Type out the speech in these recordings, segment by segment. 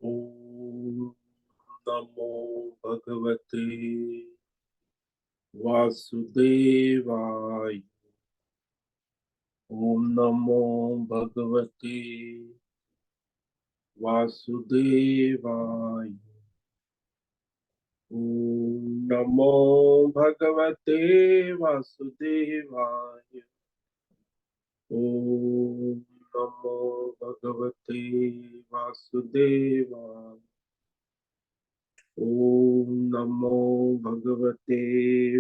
ओम नमो भगवते वासुदेवाय। ओम नमो भगवते वासुदेवाय। ओम नमो भगवते वासुदेवाय। ओम नमो भगवते वासुदेवाय। ओम नमो भगवते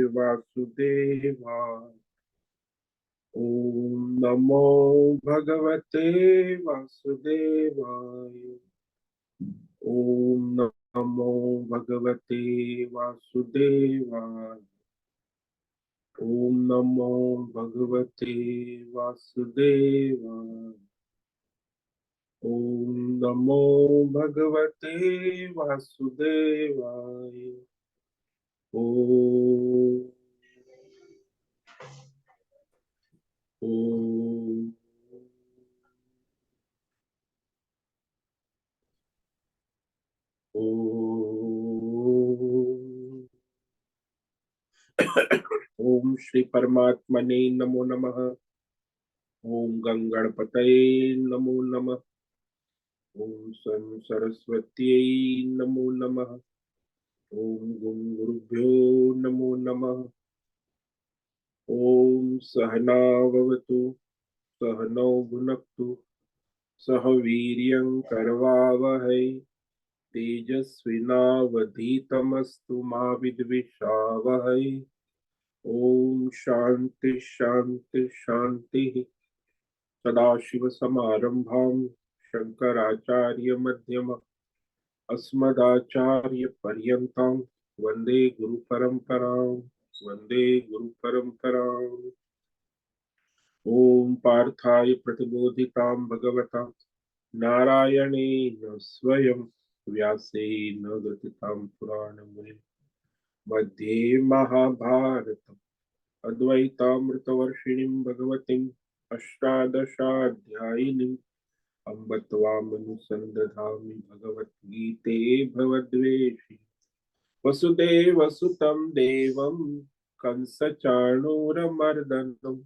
वासुदेवाय। ओम नमो भगवते वासुदेवाय। ओम नमो भगवते वासुदेवाय। ओम नमो भगवते वासुदेवाय। ओम नमो भगवते वासुदेवाय। ओम ओम ओम। ओम श्री परमात्मने नमो नमः। ओम गंगणपतये नमो नमः। ओम सन सरस्वत्यै नमो नमः। ओम गुं गुरुभ्यो नमो नमः। ओम सहना भवतु सहनौ भुनक्तु सह वीर्यं करवावहै तेजस्विनावधीतमस्तु मा विद्विषावहै। ओम शांति शांति शांति। सदाशिवसमारम्भां शंकराचार्यमध्यमम् अस्मदाचार्यपर्यन्तां वन्दे गुरुपरम्परां। वन्दे गुरुपरम्पराम्। ॐ पार्थाय प्रतिबोधितां भगवता नारायणेन स्वयं व्यासेन ग्रथितां पुराणमुनिं मध्ये महाभारतम् अद्वैतामृतवर्षिणीं भगवतीम् अष्टादशाध्यायिनीम् अम्ब त्वामनुसन्दधामि भगवद्गीते भवद्वेषि वसुदेवसुतं देवं कंसचाणूरमर्दनं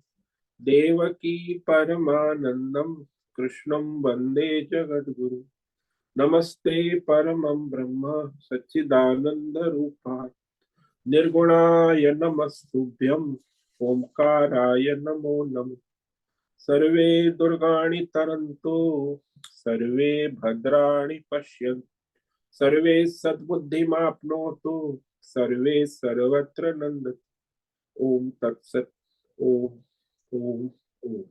देवकी परमानन्दं कृष्णं वन्दे जगद्गुरुं। नमस्ते परमं ब्रह्म सच्चिदानन्दरूपाय निर्गुणाय नमस्तुभ्यं ओंकाराय नमो नमः। सर्वे दुर्गाणि तरन्तु सर्वे भद्राणि पश्यन्तु सर्वे सद्बुद्धिमाप्नोतु सर्वे सर्वत्र नन्दतु। ओम तत्सत। ओम ओम ओम।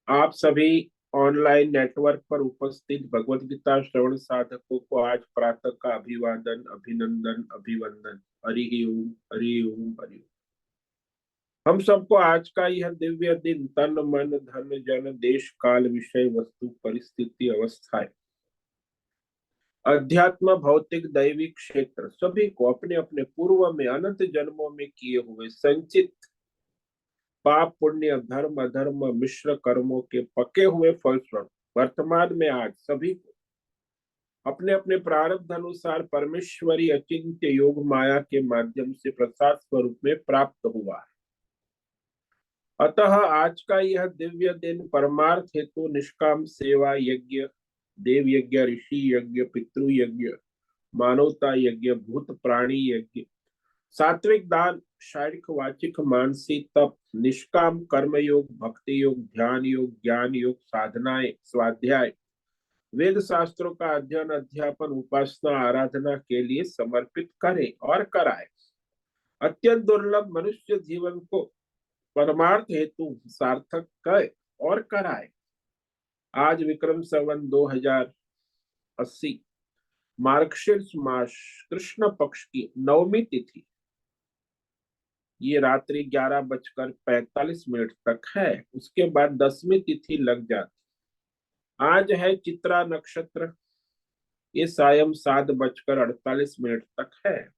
आप सभी ऑनलाइन नेटवर्क पर उपस्थित भगवत गीता श्रवण साधकों को आज प्रातः का अभिवादन अभिनंदन अभिवंदन। हरि ओम हरि ओम हरि ओम। हम सबको आज का यह दिव्य दिन तन मन धन जन देश काल विषय वस्तु परिस्थिति अवस्थाएं अध्यात्म भौतिक दैविक क्षेत्र सभी को अपने अपने पूर्व में अनंत जन्मों में किए हुए संचित पाप पुण्य धर्म अधर्म मिश्र कर्मों के पके हुए फलस्वरूप वर्तमान में आज सभी को अपने अपने प्रारब्ध अनुसार परमेश्वरी अचिंत्य योग माया के माध्यम से प्रसाद स्वरूप में प्राप्त हुआ है। अतः आज का यह दिव्य दिन परमार्थ हेतु निष्काम सेवा यज्ञ देव यज्ञ ऋषि यज्ञ पितृ यज्ञ मानवता यज्ञ भूत प्राणी यज्ञ सात्विक दान शारीरिक वाचिक मानसिक तप निष्काम कर्म योग भक्ति योग ध्यान योग ज्ञान योग साधनाएं स्वाध्याय वेद शास्त्रों का अध्ययन अध्यापन उपासना आराधना के लिए समर्पित करे और कराए। अत्यंत दुर्लभ मनुष्य जीवन को परमार्थ हेतु सार्थक करे और कराए। आज विक्रम संवत 2080 मार्गशीर्ष मास कृष्ण पक्ष की नवमी तिथि ये रात्रि 11:45 तक है। उसके बाद 10वीं तिथि लग जाती। आज है चित्रा नक्षत्र, ये सायं 7:48 तक है।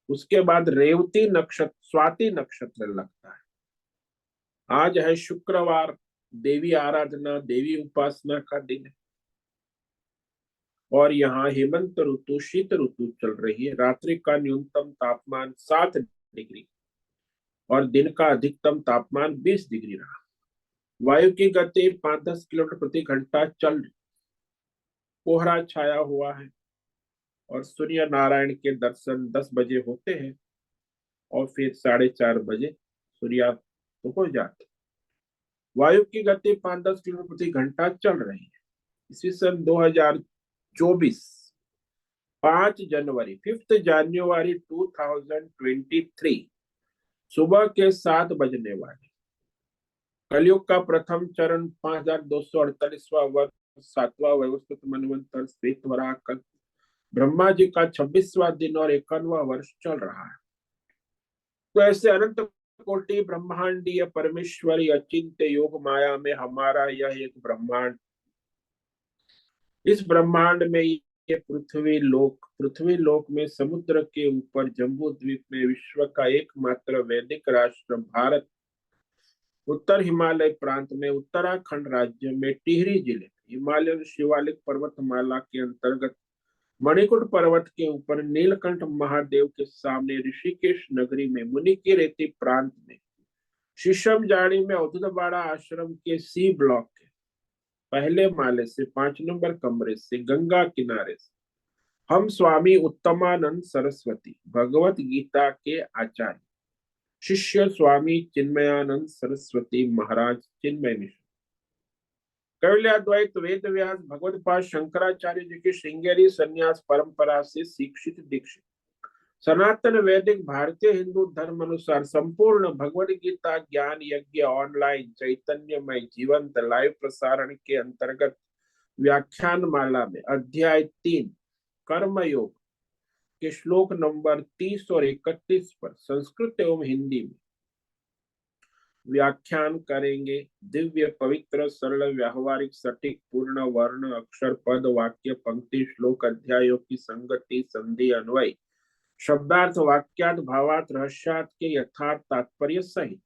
उसके बाद रेवती नक्षत्र स्वाति नक्षत्र लगता है। आज है शुक्रवार, देवी आराधना देवी उपासना का दिन है। और यहाँ हेमंत ऋतु शीत ऋतु चल रही है। रात्रि का न्यूनतम तापमान 7 डिग्री और दिन का अधिकतम तापमान 20 डिग्री रहा। वायु की गति 5-10 किलोमीटर प्रति घंटा चल रही। कोहरा छाया हुआ है और सूर्य नारायण के दर्शन 10 बजे होते हैं और फिर 4:30 बजे सूर्यास्त तो हो जाते। वायु की गति 5-10 किलोमीटर प्रति घंटा चल रही है। इसी सन 2024 5 जनवरी 5 जनवरी 2023 सुबह के 7 बजने वाले कलयुग का प्रथम चरण 5248वां वर्ष 7वां वैवस्वत मनवंतर श्वेत वराह कल्प ब्रह्मा जी का 26वां दिन और 51वां वर्ष चल रहा है। तो ऐसे अनंत कोटि ब्रह्मांडीय परमेश्वरी अचिंत्य योग माया में हमारा यह एक ब्रह्मांड, इस ब्रह्मांड में ये पृथ्वी लोक में समुद्र के ऊपर जम्बू द्वीप में विश्व का एकमात्र वैदिक राष्ट्र भारत, उत्तर हिमालय प्रांत में उत्तराखंड राज्य में टिहरी जिले हिमालयन शिवालिक पर्वतमाला के अंतर्गत मणिकुट पर्वत के ऊपर नीलकंठ महादेव के सामने ऋषिकेश नगरी में मुनि की रेती प्रांत में शीशम जाड़ी में औधुतवाड़ा आश्रम के सी ब्लॉक के पहले माले से 5 नंबर कमरे से गंगा किनारे से हम स्वामी उत्तमानंद सरस्वती भगवत गीता के आचार्य शिष्य स्वामी चिन्मयानंद सरस्वती महाराज चिन्मय मिश्र कैवल्याद्वैत वेद व्यास भगवत पाद शंकराचार्य जी की श्रृंगेरी संन्यास परंपरा से शिक्षित दीक्षित सनातन वैदिक भारतीय हिंदू धर्म अनुसार संपूर्ण भगवद गीता ज्ञान यज्ञ ऑनलाइन चैतन्यमय जीवंत लाइव प्रसारण के अंतर्गत व्याख्यान माला में अध्याय 3 कर्म योग के श्लोक नंबर 30 और 31 पर संस्कृत एवं हिंदी में व्याख्यान करेंगे। दिव्य पवित्र सरल व्यावहारिक सटीक पूर्ण वर्ण अक्षर पद वाक्य पंक्ति श्लोक अध्यायों की संगति संधि अन्वय शब्दार्थ वाक्यार्थ भावार्थ रहस्यार्थ के यथार्थ तात्पर्य सहित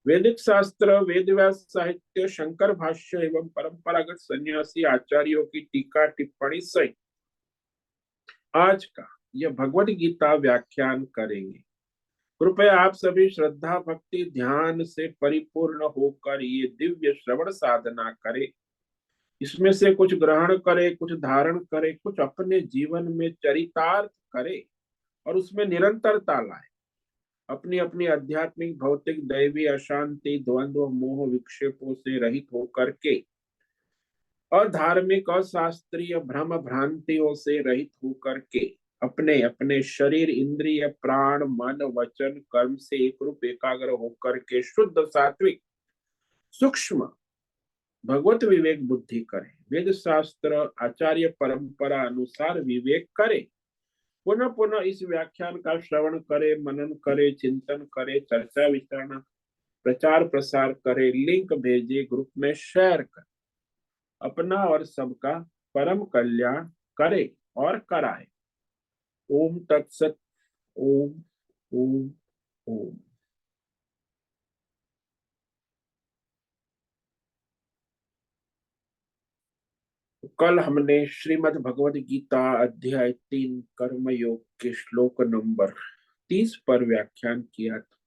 वैदिक शास्त्र वेद व्यास साहित्य शंकर भाष्य एवं परंपरागत सन्यासी आचार्यों की टीका टिप्पणी सहित आज का यह भगवद गीता व्याख्यान करेंगे। कृपया आप सभी श्रद्धा भक्ति ध्यान से परिपूर्ण होकर ये दिव्य श्रवण साधना करें। इसमें से कुछ ग्रहण करे, कुछ धारण करे, कुछ अपने जीवन में चरितार्थ करे और उसमें निरंतरता लाए। अपनी अपनी आध्यात्मिक भौतिक दैवी अशांति द्वंद्व मोह विक्षेपों से रहित होकर के अधार्मिक अशास्त्रीय भ्रम भ्रांतियों से रहित होकर के अपने अपने शरीर इंद्रिय प्राण मन वचन कर्म से एक रूप एकाग्र होकर के शुद्ध सात्विक सूक्ष्म भगवत विवेक बुद्धि करें। वेद शास्त्र आचार्य परंपरा अनुसार विवेक करें। पुनः पुनः इस व्याख्यान का श्रवण करे, मनन करे, चिंतन करे, चर्चा विचारणा प्रचार प्रसार करे, लिंक भेजे, ग्रुप में शेयर करे, अपना और सबका परम कल्याण करे और कराए। ओम तत्सत। ओम ओम ओम। कल हमने श्रीमद् भगवद गीता अध्याय 3 कर्म योग के श्लोक नंबर 30 पर व्याख्यान किया था,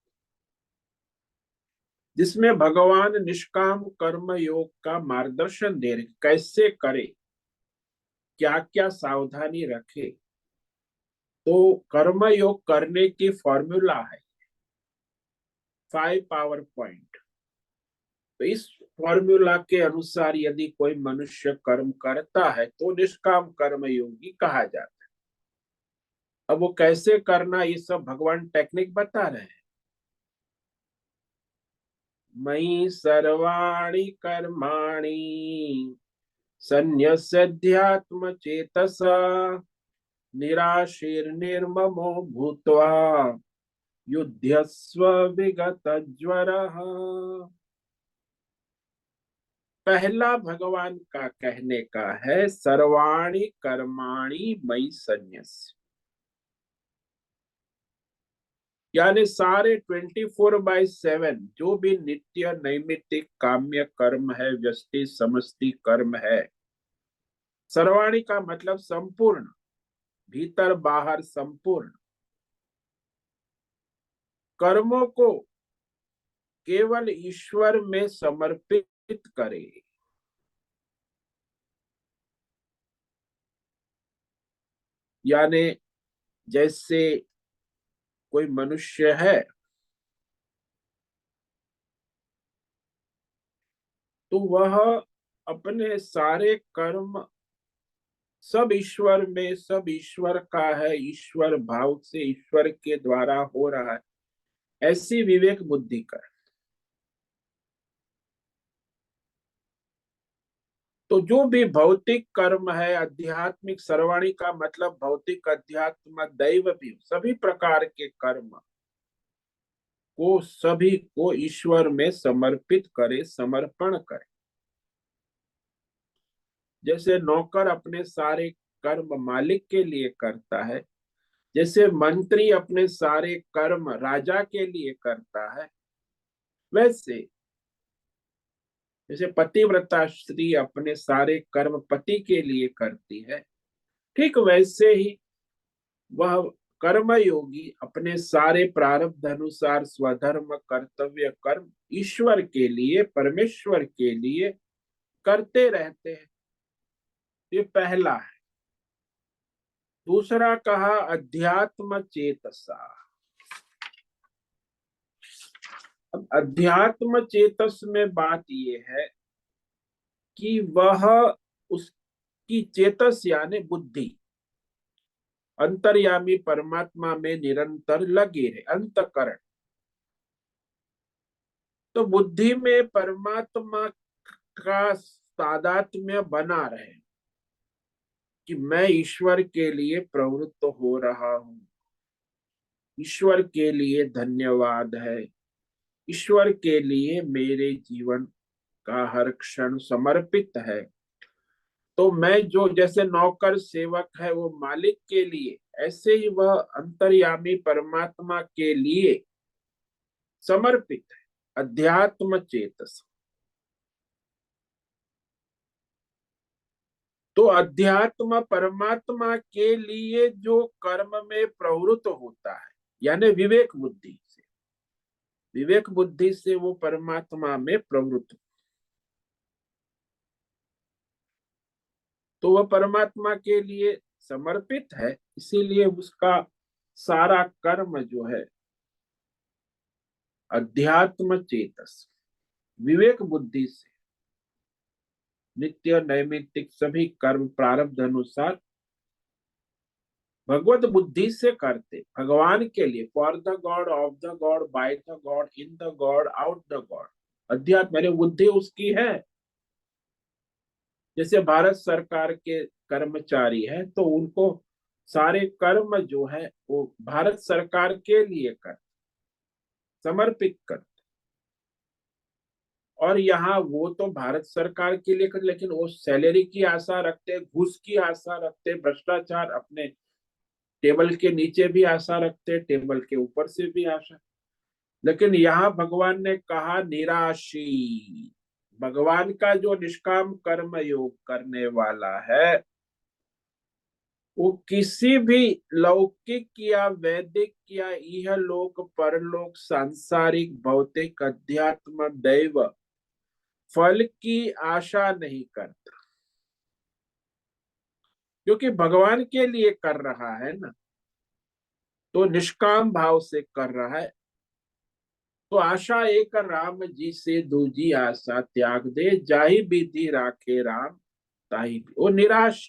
जिसमें भगवान निष्काम कर्म योग का मार्गदर्शन दे रहे, कैसे करे, क्या क्या सावधानी रखे। तो कर्म योग करने की फॉर्मूला है 5 पावर पॉइंट। तो इस फॉर्मूला के अनुसार यदि कोई मनुष्य कर्म करता है तो निष्काम कर्म योगी कहा जाता है। अब वो कैसे करना, ये सब भगवान टेक्निक बता रहे हैं। मयि सर्वाणि कर्माणि संन्यस्याध्यात्म चेतसा निराशीर्निर्ममो भूत्वा युध्यस्व विगत ज्वरः। पहला भगवान का कहने का है सर्वाणि कर्माणि मयि संन्यस्य, यानी सारे 24/7 जो भी नित्य नैमित्तिक काम्य कर्म है, व्यष्टि समष्टि कर्म है, सर्वाणी का मतलब संपूर्ण, भीतर बाहर संपूर्ण। कर्मों को केवल ईश्वर में समर्पित करे। यानी जैसे कोई मनुष्य है तो वह अपने सारे कर्म सब ईश्वर में, सब ईश्वर का है, ईश्वर भाव से ईश्वर के द्वारा हो रहा है, ऐसी विवेक बुद्धि कर। तो जो भी भौतिक कर्म है, आध्यात्मिक, सर्वाणी का मतलब भौतिक, अध्यात्म, दैव भी, सभी प्रकार के कर्म को, सभी को ईश्वर में समर्पित करे, समर्पण करे। जैसे नौकर अपने सारे कर्म मालिक के लिए करता है, जैसे मंत्री अपने सारे कर्म राजा के लिए करता है, वैसे जैसे पतिव्रता स्त्री अपने सारे कर्म पति के लिए करती है, ठीक वैसे ही वह कर्मयोगी अपने सारे प्रारब्ध अनुसार स्वधर्म कर्तव्य कर्म ईश्वर के लिए, परमेश्वर के लिए करते रहते हैं। ये पहला है। दूसरा कहा अध्यात्म चेतसा। अब अध्यात्म चेतस में बात ये है कि वह, उसकी चेतस यानी बुद्धि अंतर्यामी परमात्मा में निरंतर लगे रहे, अंतकरण। तो बुद्धि में परमात्मा का तादात्म्य बना रहे कि मैं ईश्वर के लिए प्रवृत्त हो रहा हूं, ईश्वर के लिए धन्यवाद है, ईश्वर के लिए मेरे जीवन का हर क्षण समर्पित है। तो मैं जो, जैसे नौकर सेवक है वो मालिक के लिए, ऐसे ही वह अंतर्यामी परमात्मा के लिए समर्पित है। अध्यात्म चेतस। तो अध्यात्म परमात्मा के लिए जो कर्म में प्रवृत्त होता है, यानी विवेक बुद्धि से, विवेक बुद्धि से वो परमात्मा में प्रवृत्त, तो वह परमात्मा के लिए समर्पित है, इसीलिए उसका सारा कर्म जो है अध्यात्म चेतस, विवेक बुद्धि से नित्य नैमित्तिक सभी कर्म प्रारब्ध अनुसार भगवत बुद्धि से करते, भगवान के लिए, for the God, of the God, by the God, in the God, out the God. अध्यात्म मेरे बुद्धि उसकी है। जैसे भारत सरकार के कर्मचारी है तो उनको सारे कर्म जो है वो भारत सरकार के लिए कर, समर्पित कर। और यहाँ वो तो भारत सरकार के लिए कर, लेकिन वो सैलरी की आशा रखते, घूस की आशा रखते, भ्रष्टाचार अपने टेबल के नीचे भी आशा रखते, टेबल के ऊपर से भी आशा। लेकिन यहाँ भगवान ने कहा निराशी, भगवान का जो निष्काम कर्म योग करने वाला है वो किसी भी लौकिक या वैदिक या इहलोक परलोक सांसारिक भौतिक अध्यात्म दैव फल की आशा नहीं करता, क्योंकि भगवान के लिए कर रहा है ना, तो निष्काम भाव से कर रहा है। तो आशा एक राम जी से दूजी आशा त्याग दे, जाहि विधि राखे राम ताहि। वो निराश,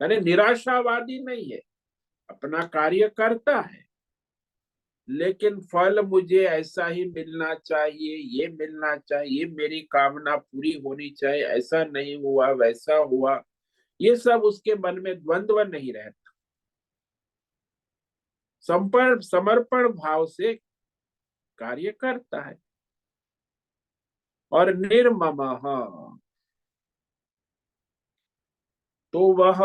यानी निराशावादी नहीं है, अपना कार्य करता है, लेकिन फल मुझे ऐसा ही मिलना चाहिए, ये मिलना चाहिए, मेरी कामना पूरी होनी चाहिए, ऐसा नहीं हुआ वैसा हुआ, ये सब उसके मन में द्वंद्व नहीं रहता। समर्पण भाव से कार्य करता है। और निर्ममः, तो वह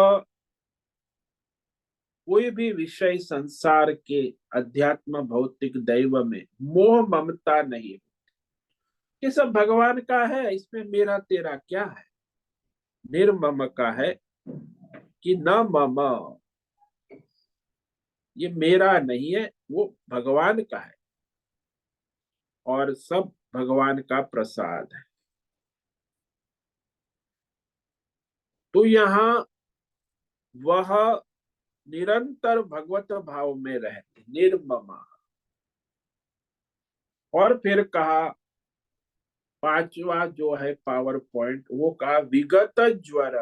कोई भी विषय संसार के अध्यात्म भौतिक दैव में मोह ममता नहीं, ये सब भगवान का है, इसमें मेरा तेरा क्या है। निर्मम का है कि न मम, ये मेरा नहीं है, वो भगवान का है और सब भगवान का प्रसाद है। तो यहाँ वह निरंतर भगवत भाव में रहते, निर्ममा। और फिर कहा पांचवा जो है पावर पॉइंट, वो कहा विगत ज्वर।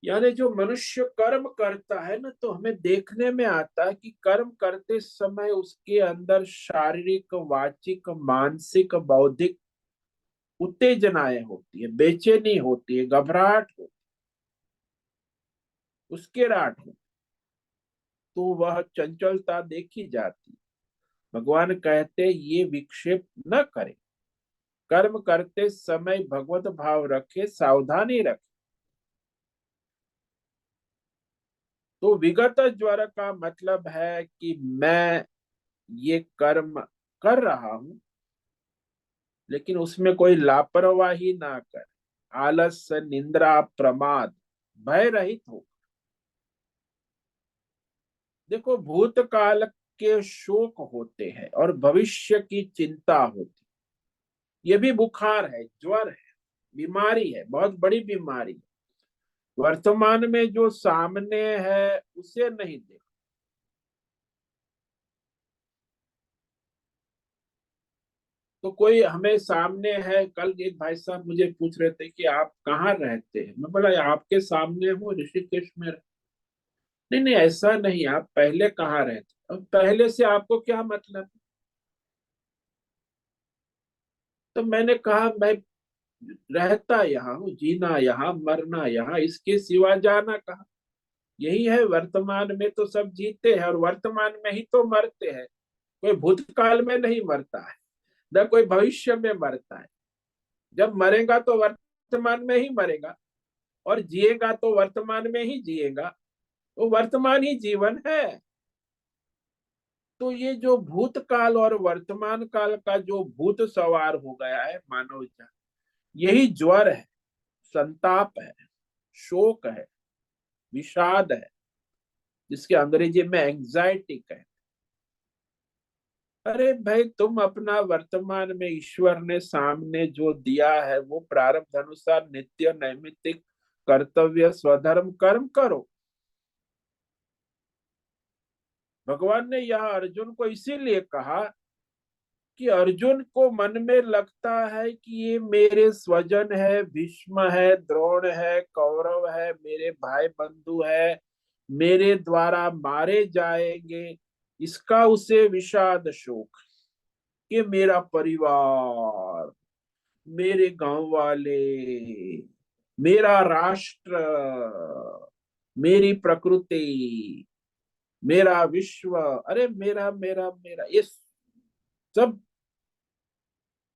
यानी जो मनुष्य कर्म करता है ना, तो हमें देखने में आता है कि कर्म करते समय उसके अंदर शारीरिक, वाचिक, मानसिक, बौद्धिक उत्तेजनाएं होती है, बेचैनी होती है, घबराहट होती है, उसकेराहट होती है, तो वह चंचलता देखी जाती है। भगवान कहते ये विक्षेप न करे, कर्म करते समय भगवत भाव रखे, सावधानी रखे। तो विगत ज्वर का मतलब है कि मैं ये कर्म कर रहा हूं, लेकिन उसमें कोई लापरवाही ना कर, आलस, निंद्रा, प्रमाद, भय रहित हो। देखो, भूतकाल के शोक होते हैं और भविष्य की चिंता होती, ये भी बुखार है, ज्वर है, बीमारी है, बहुत बड़ी बीमारी है। वर्तमान में जो सामने है उसे नहीं देख। तो कोई हमें सामने है, कल एक भाई साहब मुझे पूछ रहे थे कि आप कहाँ रहते हैं, मैं बोला आपके सामने हूँ, ऋषिकेश में। नहीं नहीं, ऐसा नहीं, आप पहले कहाँ रहते, अब पहले से आपको क्या मतलब। तो मैंने कहा मैं रहता यहाँ हूँ, जीना यहाँ, मरना यहाँ, इसके सिवा जाना कहाँ। यही है, वर्तमान में तो सब जीते हैं और वर्तमान में ही तो मरते हैं। कोई भूतकाल में नहीं मरता है, न कोई भविष्य में मरता है। जब मरेगा तो वर्तमान में ही मरेगा, और जिएगा तो वर्तमान में ही जिएगा। तो वर्तमान ही जीवन है। तो ये जो भूतकाल और वर्तमान काल का जो भूत सवार हो गया है मानव जाति, यही ज्वर है, संताप है, शोक है, विषाद है, जिसके अंग्रेजी में एंजाइटी है। अरे भाई, तुम अपना वर्तमान में ईश्वर ने सामने जो दिया है वो प्रारब्ध अनुसार नित्य नैमित्तिक कर्तव्य स्वधर्म कर्म करो। भगवान ने यह अर्जुन को इसीलिए कहा कि अर्जुन को मन में लगता है कि ये मेरे स्वजन है, भीष्म है, द्रोण है, कौरव है, मेरे भाई बंधु है, मेरे द्वारा मारे जाएंगे। इसका उसे विषाद शोक कि मेरा परिवार, मेरे गांव वाले, मेरा राष्ट्र, मेरी प्रकृति, मेरा विश्व, अरे मेरा मेरा मेरा, ये सब।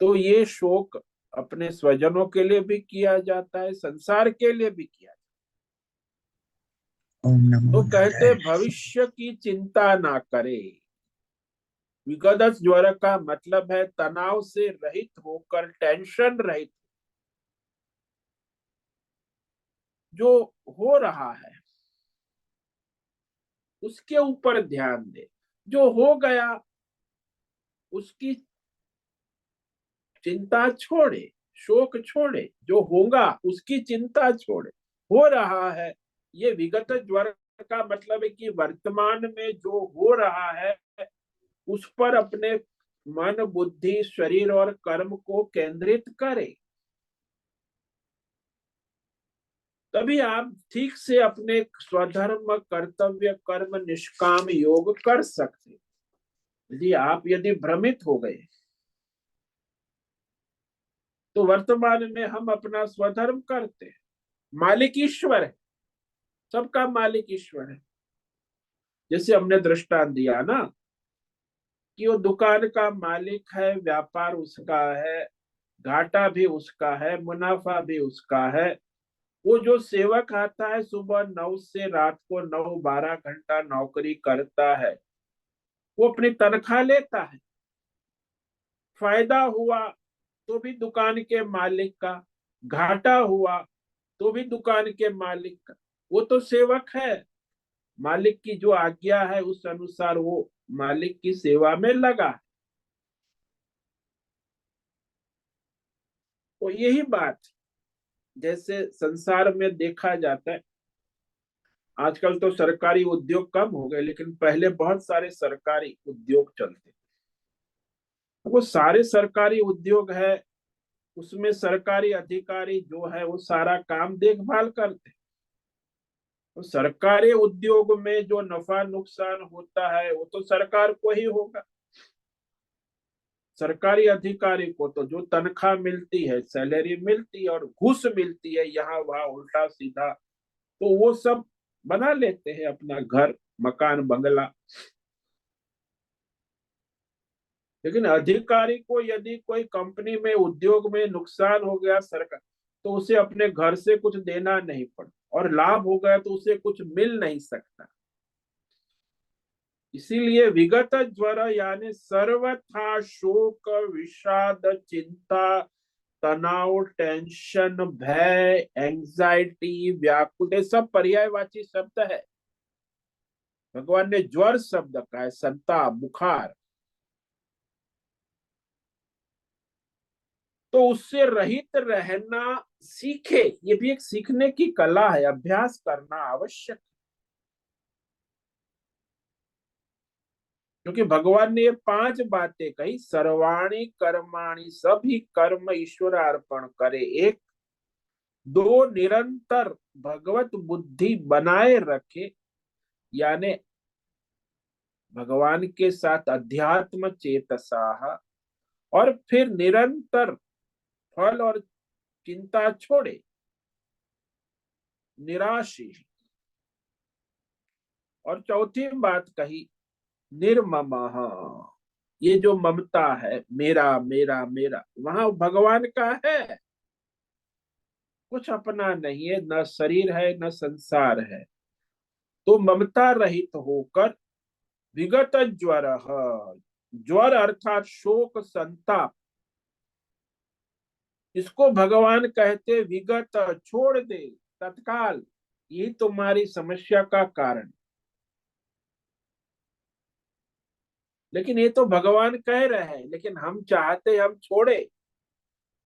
तो ये शोक अपने स्वजनों के लिए भी किया जाता है, संसार के लिए भी किया जाता ओम है। नमो तो कहते नारायण। भविष्य की चिंता ना करे। विगत ज्वर का मतलब है तनाव से रहित होकर, टेंशन रहित, जो हो रहा है उसके ऊपर ध्यान दे। जो हो गया उसकी चिंता छोड़े, शोक छोड़े, जो होगा उसकी चिंता छोड़े। हो रहा है, ये विगत ज्वर का मतलब है कि वर्तमान में जो हो रहा है उस पर अपने मन, बुद्धि, शरीर और कर्म को केंद्रित करें। तभी आप ठीक से अपने स्वधर्म, कर्तव्य, कर्म, निष्काम योग कर सकते। यदि भ्रमित हो गए, तो वर्तमान में हम अपना स्वधर्म करते हैं। मालिक ईश्वर है, सबका मालिक ईश्वर है। जैसे हमने दृष्टांत दिया ना कि वो दुकान का मालिक है, व्यापार उसका है, घाटा भी उसका है, मुनाफा भी उसका है। वो जो सेवक आता है, सुबह 9 से रात को 9 12 घंटा नौकरी करता है, वो अपनी तनख्वाह लेता है। फायदा हुआ तो भी दुकान के मालिक का, घाटा हुआ तो भी दुकान के मालिक का। वो तो सेवक है, मालिक की जो आज्ञा है उस अनुसार वो मालिक की सेवा में लगा। तो यही बात जैसे संसार में देखा जाता है, आजकल तो सरकारी उद्योग कम हो गए, लेकिन पहले बहुत सारे सरकारी उद्योग चलते। वो सारे सरकारी उद्योग है, उसमें सरकारी अधिकारी जो है वो सारा काम देखभाल करते। तो सरकारी उद्योग में जो नफा नुकसान होता है वो तो सरकार को ही होगा। सरकारी अधिकारी को तो जो तनख्वाह मिलती है, सैलरी मिलती है और घूस मिलती है यहाँ वहां उल्टा सीधा, तो वो सब बना लेते हैं अपना घर, मकान, बंगला। लेकिन अधिकारी को यदि कोई कंपनी में, उद्योग में नुकसान हो गया सरकार, तो उसे अपने घर से कुछ देना नहीं पड़ता, और लाभ हो गया तो उसे कुछ मिल नहीं सकता। इसीलिए विगत ज्वर यानी सर्वथा शोक, विषाद, चिंता, तनाव, टेंशन, भय, एंजाइटी, व्याकुल, ये सब पर्यायवाची शब्द है। भगवान ने ज्वर शब्द का है, संताप, बुखार। तो उससे रहित रहना सीखे, ये भी एक सीखने की कला है, अभ्यास करना आवश्यक। क्योंकि भगवान ने ये 5 बातें कही, सर्वाणी कर्माणि, सभी कर्म ईश्वर अर्पण करे। एक, दो, निरंतर भगवत बुद्धि बनाए रखे, यानी भगवान के साथ अध्यात्म चेतसा, और फिर निरंतर फल और चिंता छोड़े, निराशी। और चौथी बात कही, निर्ममः, ये जो ममता है, मेरा मेरा मेरा, वहां भगवान का है, कुछ अपना नहीं है, न शरीर है न संसार है। तो ममता रहित होकर विगत ज्वर, ज्वर अर्थात शोक संताप, इसको भगवान कहते विगत, छोड़ दे तत्काल, यही तुम्हारी समस्या का कारण। लेकिन ये तो भगवान कह रहे हैं, लेकिन हम चाहते हम छोड़े।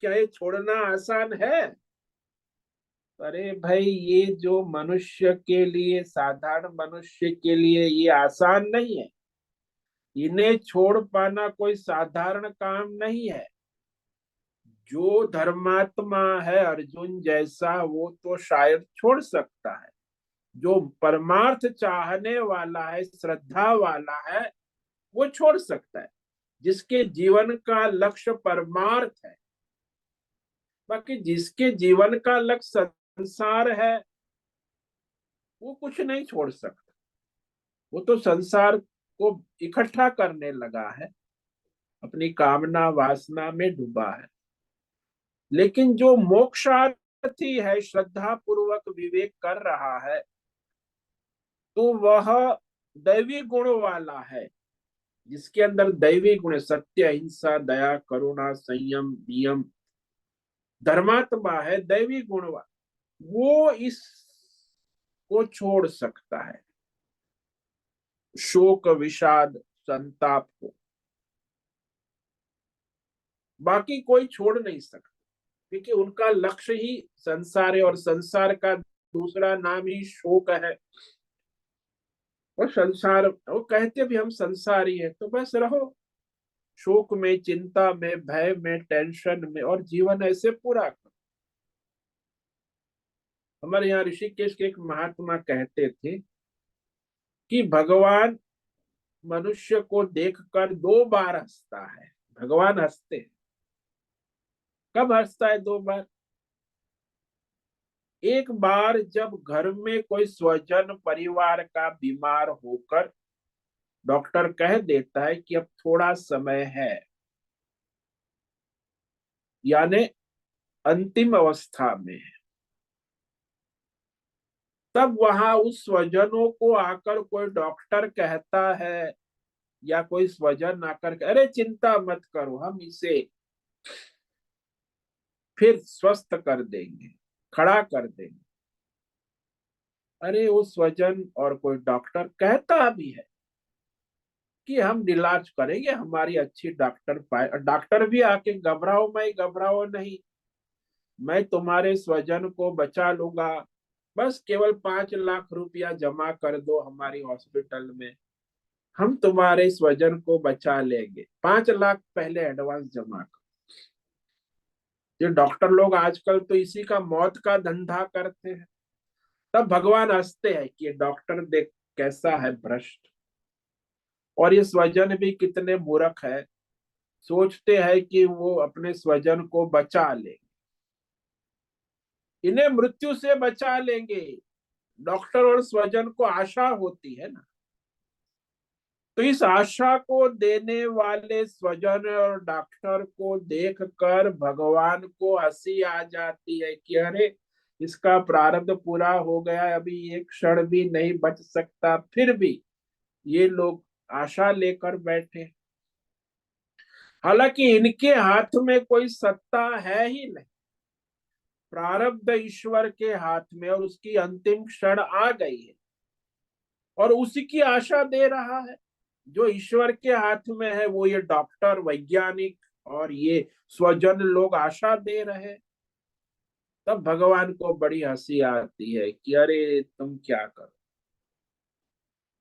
क्या ये छोड़ना आसान है? अरे भाई, ये जो मनुष्य के लिए, साधारण मनुष्य के लिए ये आसान नहीं है। इन्हें छोड़ पाना कोई साधारण काम नहीं है। जो धर्मात्मा है अर्जुन जैसा, वो तो शायद छोड़ सकता है। जो परमार्थ चाहने वाला है, श्रद्धा वाला है, वो छोड़ सकता है, जिसके जीवन का लक्ष्य परमार्थ है। बाकी जिसके जीवन का लक्ष्य संसार है, वो कुछ नहीं छोड़ सकता। वो तो संसार को इकट्ठा करने लगा है, अपनी कामना वासना में डूबा है। लेकिन जो मोक्षार्थी है, श्रद्धा पूर्वक विवेक कर रहा है, तो वह दैवी गुण वाला है, जिसके अंदर दैवी गुण, सत्य, अहिंसा, दया, करुणा, संयम, नियम, धर्मात्मा है, दैवी गुण वाला, वो इसको छोड़ सकता है, शोक, विषाद, संताप को। बाकी कोई छोड़ नहीं सकता, क्योंकि उनका लक्ष्य ही संसार है, और संसार का दूसरा नाम ही शोक है। और संसार, वो कहते भी हम संसारी है, तो बस रहो शोक में, चिंता में, भय में, टेंशन में, और जीवन ऐसे पूरा करो। हमारे यहाँ ऋषिकेश के एक महात्मा कहते थे कि भगवान मनुष्य को देखकर 2 बार हंसता है। भगवान हंसते हैं। कब हंसता है 2 बार? एक बार जब घर में कोई स्वजन परिवार का बीमार होकर डॉक्टर कह देता है कि अब थोड़ा समय है, यानी अंतिम अवस्था में है, तब वहां उस स्वजनों को आकर कोई डॉक्टर कहता है, या कोई स्वजन आकर, अरे चिंता मत करो, हम इसे फिर स्वस्थ कर देंगे, खड़ा कर देंगे। अरे वो स्वजन और कोई डॉक्टर कहता भी है कि हम इलाज करेंगे, हमारी अच्छी डॉक्टर पाए, और डॉक्टर भी आके घबराओ मैं घबराओ नहीं, मैं तुम्हारे स्वजन को बचा लूंगा, बस केवल 5 लाख रुपया जमा कर दो हमारी हॉस्पिटल में, हम तुम्हारे स्वजन को बचा लेंगे, 5 लाख पहले एडवांस जमा कर। ये डॉक्टर लोग आजकल तो इसी का मौत का धंधा करते हैं। तब भगवान हंसते हैं कि ये डॉक्टर देख कैसा है भ्रष्ट, और ये स्वजन भी कितने मूर्ख है, सोचते हैं कि वो अपने स्वजन को बचा ले, इन्हें मृत्यु से बचा लेंगे। डॉक्टर और स्वजन को आशा होती है ना, तो इस आशा को देने वाले स्वजन और डॉक्टर को देखकर भगवान को हंसी आ जाती है कि अरे इसका प्रारब्ध पूरा हो गया, अभी एक क्षण भी नहीं बच सकता, फिर भी ये लोग आशा लेकर बैठे। हालांकि इनके हाथ में कोई सत्ता है ही नहीं, प्रारब्ध ईश्वर के हाथ में, और उसकी अंतिम क्षण आ गई है, और उसी की आशा दे रहा है। जो ईश्वर के हाथ में है वो ये डॉक्टर, वैज्ञानिक और ये स्वजन लोग आशा दे रहे हैं। तब भगवान को बड़ी हंसी आती है कि अरे तुम क्या करो।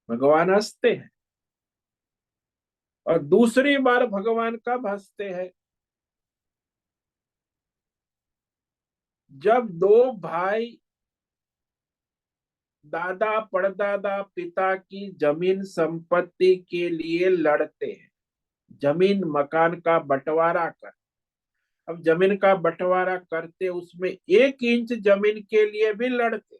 भगवान हंसते हैं। और दूसरी बार भगवान कब हंसते हैं? जब दो भाई दादा परदादा पिता की जमीन संपत्ति के लिए लड़ते हैं, जमीन मकान का बंटवारा कर। अब जमीन का बंटवारा करते उसमें 1 इंच जमीन के लिए भी लड़ते,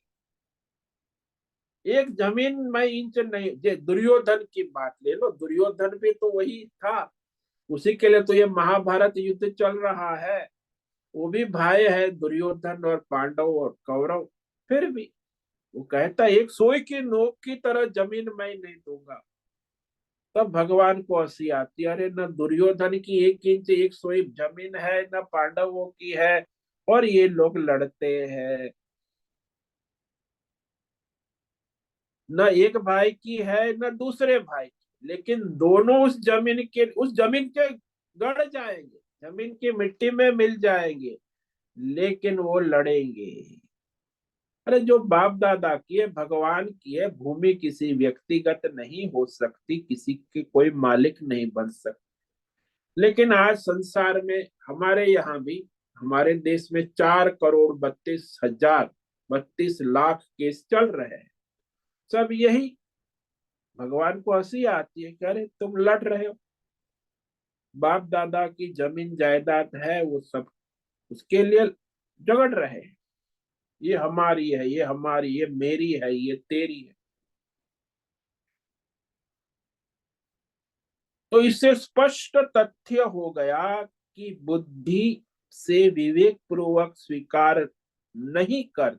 एक जमीन में इंच नहीं। जे दुर्योधन की बात ले लो, दुर्योधन भी तो वही था, उसी के लिए तो ये महाभारत युद्ध चल रहा है। वो भी भाई है, दुर्योधन और पांडव और कौरव। फिर भी वो कहता है एक सोई की नोक की तरह जमीन मैं नहीं दूंगा। तब भगवान को हंसी आती है, अरे न दुर्योधन की 1 इंच एक सोई जमीन है, न पांडवों की है, और ये लोग लड़ते हैं। न एक भाई की है न दूसरे भाई की, लेकिन दोनों उस जमीन के गड़ जाएंगे, जमीन की मिट्टी में मिल जाएंगे, लेकिन वो लड़ेंगे। अरे जो बाप दादा की है, भगवान की है, भूमि किसी व्यक्तिगत नहीं हो सकती, किसी के कोई मालिक नहीं बन सकता। लेकिन आज संसार में, हमारे यहाँ भी, हमारे देश में 4 करोड़ 32 हजार 32 लाख केस चल रहे हैं। सब यही, भगवान को हंसी आती है कि अरे तुम लड़ रहे हो, बाप दादा की जमीन जायदाद है, वो सब उसके लिए झगड़ रहे हैं। ये हमारी है, ये हमारी, ये मेरी है, ये तेरी है। तो इससे स्पष्ट तथ्य हो गया कि बुद्धि से विवेक पूर्वक स्वीकार नहीं कर।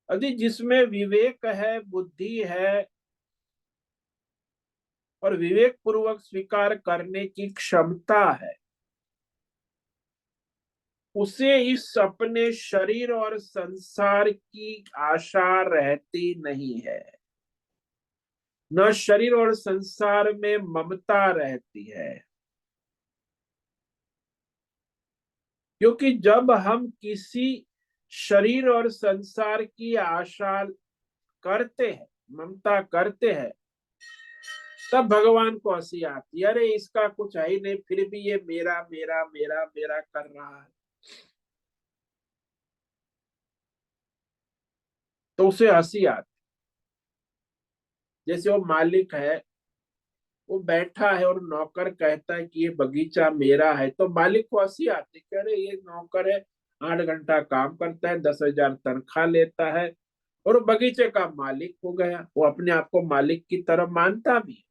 यदि जिसमें विवेक है, बुद्धि है, और विवेक पूर्वक स्वीकार करने की क्षमता है, उसे इस अपने शरीर और संसार की आशा रहती नहीं है, न शरीर और संसार में ममता रहती है। क्योंकि जब हम किसी शरीर और संसार की आशा करते हैं, ममता करते हैं, तब भगवान को हंसी आती है, अरे इसका कुछ है ही नहीं, फिर भी ये मेरा मेरा मेरा मेरा कर रहा है। तो उसे हंसी आती। जैसे वो मालिक है, वो बैठा है और नौकर कहता है कि ये बगीचा मेरा है, तो मालिक को हंसी आती है, अरे ये नौकर है, 8 घंटा काम करता है, 10,000 तनख्वाह लेता है, और वो बगीचे का मालिक हो गया, वो अपने आप को मालिक की तरह मानता भी है।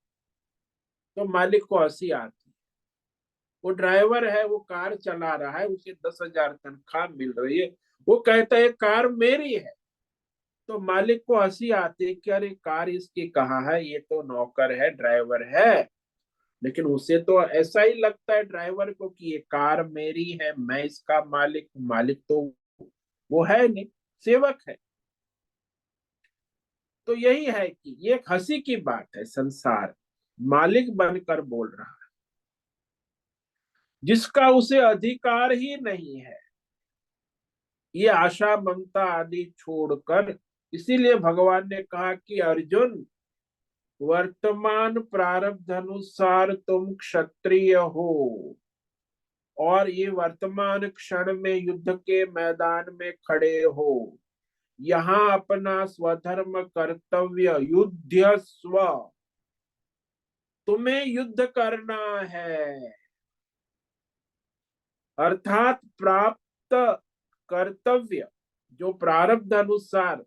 तो मालिक को हंसी आती है। वो ड्राइवर है, वो कार चला रहा है, उसे 10,000 तनख्वाह मिल रही है, वो कहता है कार मेरी है। तो मालिक को हंसी आती है कि अरे कार इसकी कहाँ है, ये तो नौकर है, ड्राइवर है। लेकिन उसे तो ऐसा ही लगता है ड्राइवर को कि ये कार मेरी है, मैं इसका मालिक, मालिक तो वो है नहीं, सेवक है। तो यही है कि ये एक हंसी की बात है, संसार मालिक बनकर बोल रहा है जिसका उसे अधिकार ही नहीं है, ये आशा ममता आदि छोड़कर। इसीलिए भगवान ने कहा कि अर्जुन, वर्तमान प्रारब्ध अनुसार तुम क्षत्रिय हो, और ये वर्तमान क्षण में युद्ध के मैदान में खड़े हो। यहाँ अपना स्वधर्म कर्तव्य युद्ध स्व, तुम्हें युद्ध करना है, अर्थात प्राप्त कर्तव्य जो प्रारब्ध अनुसार,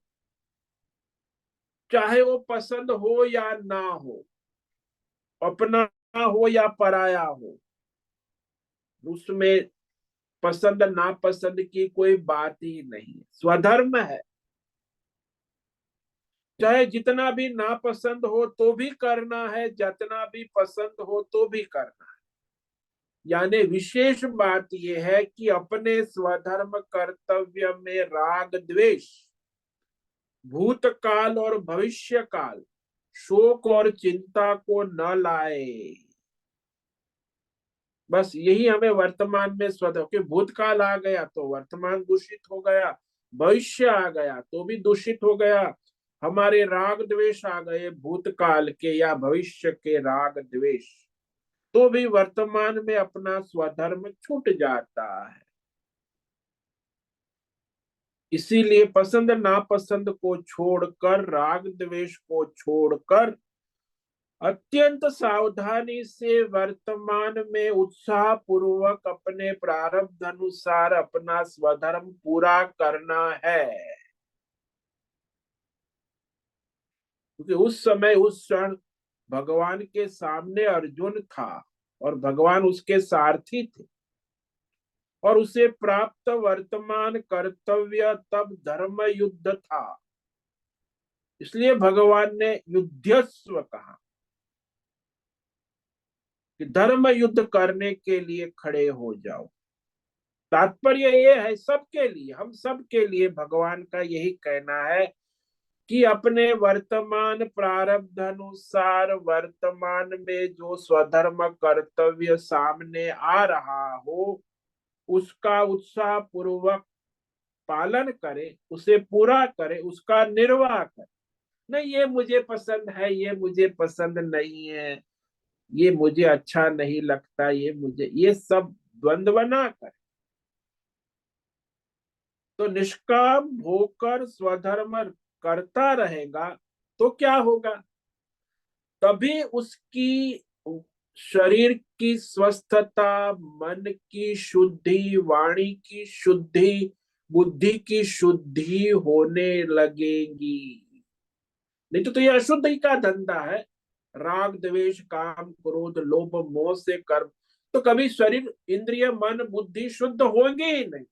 चाहे वो पसंद हो या ना हो, अपना हो या पराया हो, उसमें पसंद नापसंद की कोई बात ही नहीं है, स्वधर्म है। चाहे जितना भी नापसंद हो तो भी करना है, जितना भी पसंद हो तो भी करना है। यानी विशेष बात यह है कि अपने स्वधर्म कर्तव्य में राग द्वेष, भूतकाल और भविष्य काल, शोक और चिंता को न लाए। बस यही हमें वर्तमान में स्वधर्म, कि भूतकाल आ गया तो वर्तमान दूषित हो गया, भविष्य आ गया तो भी दूषित हो गया। हमारे राग द्वेष आ गए भूतकाल के या भविष्य के राग द्वेष, तो भी वर्तमान में अपना स्वधर्म छूट जाता है। इसीलिए पसंद नापसंद को छोड़कर, राग द्वेष को छोड़कर, अत्यंत सावधानी से वर्तमान में उत्साह पूर्वक अपने प्रारब्ध अनुसार अपना स्वधर्म पूरा करना है। क्योंकि उस समय उस क्षण भगवान के सामने अर्जुन था और भगवान उसके सारथी थे, और उसे प्राप्त वर्तमान कर्तव्य तब धर्म युद्ध था। इसलिए भगवान ने युद्धस्व कहा कि धर्म युद्ध करने के लिए खड़े हो जाओ। तात्पर्य ये है सबके लिए, हम सबके लिए भगवान का यही कहना है कि अपने वर्तमान प्रारब्ध अनुसार वर्तमान में जो स्वधर्म कर्तव्य सामने आ रहा हो, उसका उत्साह पूर्वक पालन करे, उसे पूरा करे, उसका निर्वाह करे। नहीं ये मुझे पसंद है, ये मुझे पसंद नहीं है, ये मुझे अच्छा नहीं लगता, ये मुझे, ये सब द्वंद्व ना करे। तो निष्काम होकर स्वधर्म करता रहेगा तो क्या होगा? तभी उसकी शरीर की स्वस्थता, मन की शुद्धि, वाणी की शुद्धि, बुद्धि की शुद्धि होने लगेगी। नहीं तो ये अशुद्ध ही का धंधा है, राग द्वेष काम क्रोध लोभ मोह से कर्म, तो कभी शरीर इंद्रिय मन बुद्धि शुद्ध होंगे ही नहीं।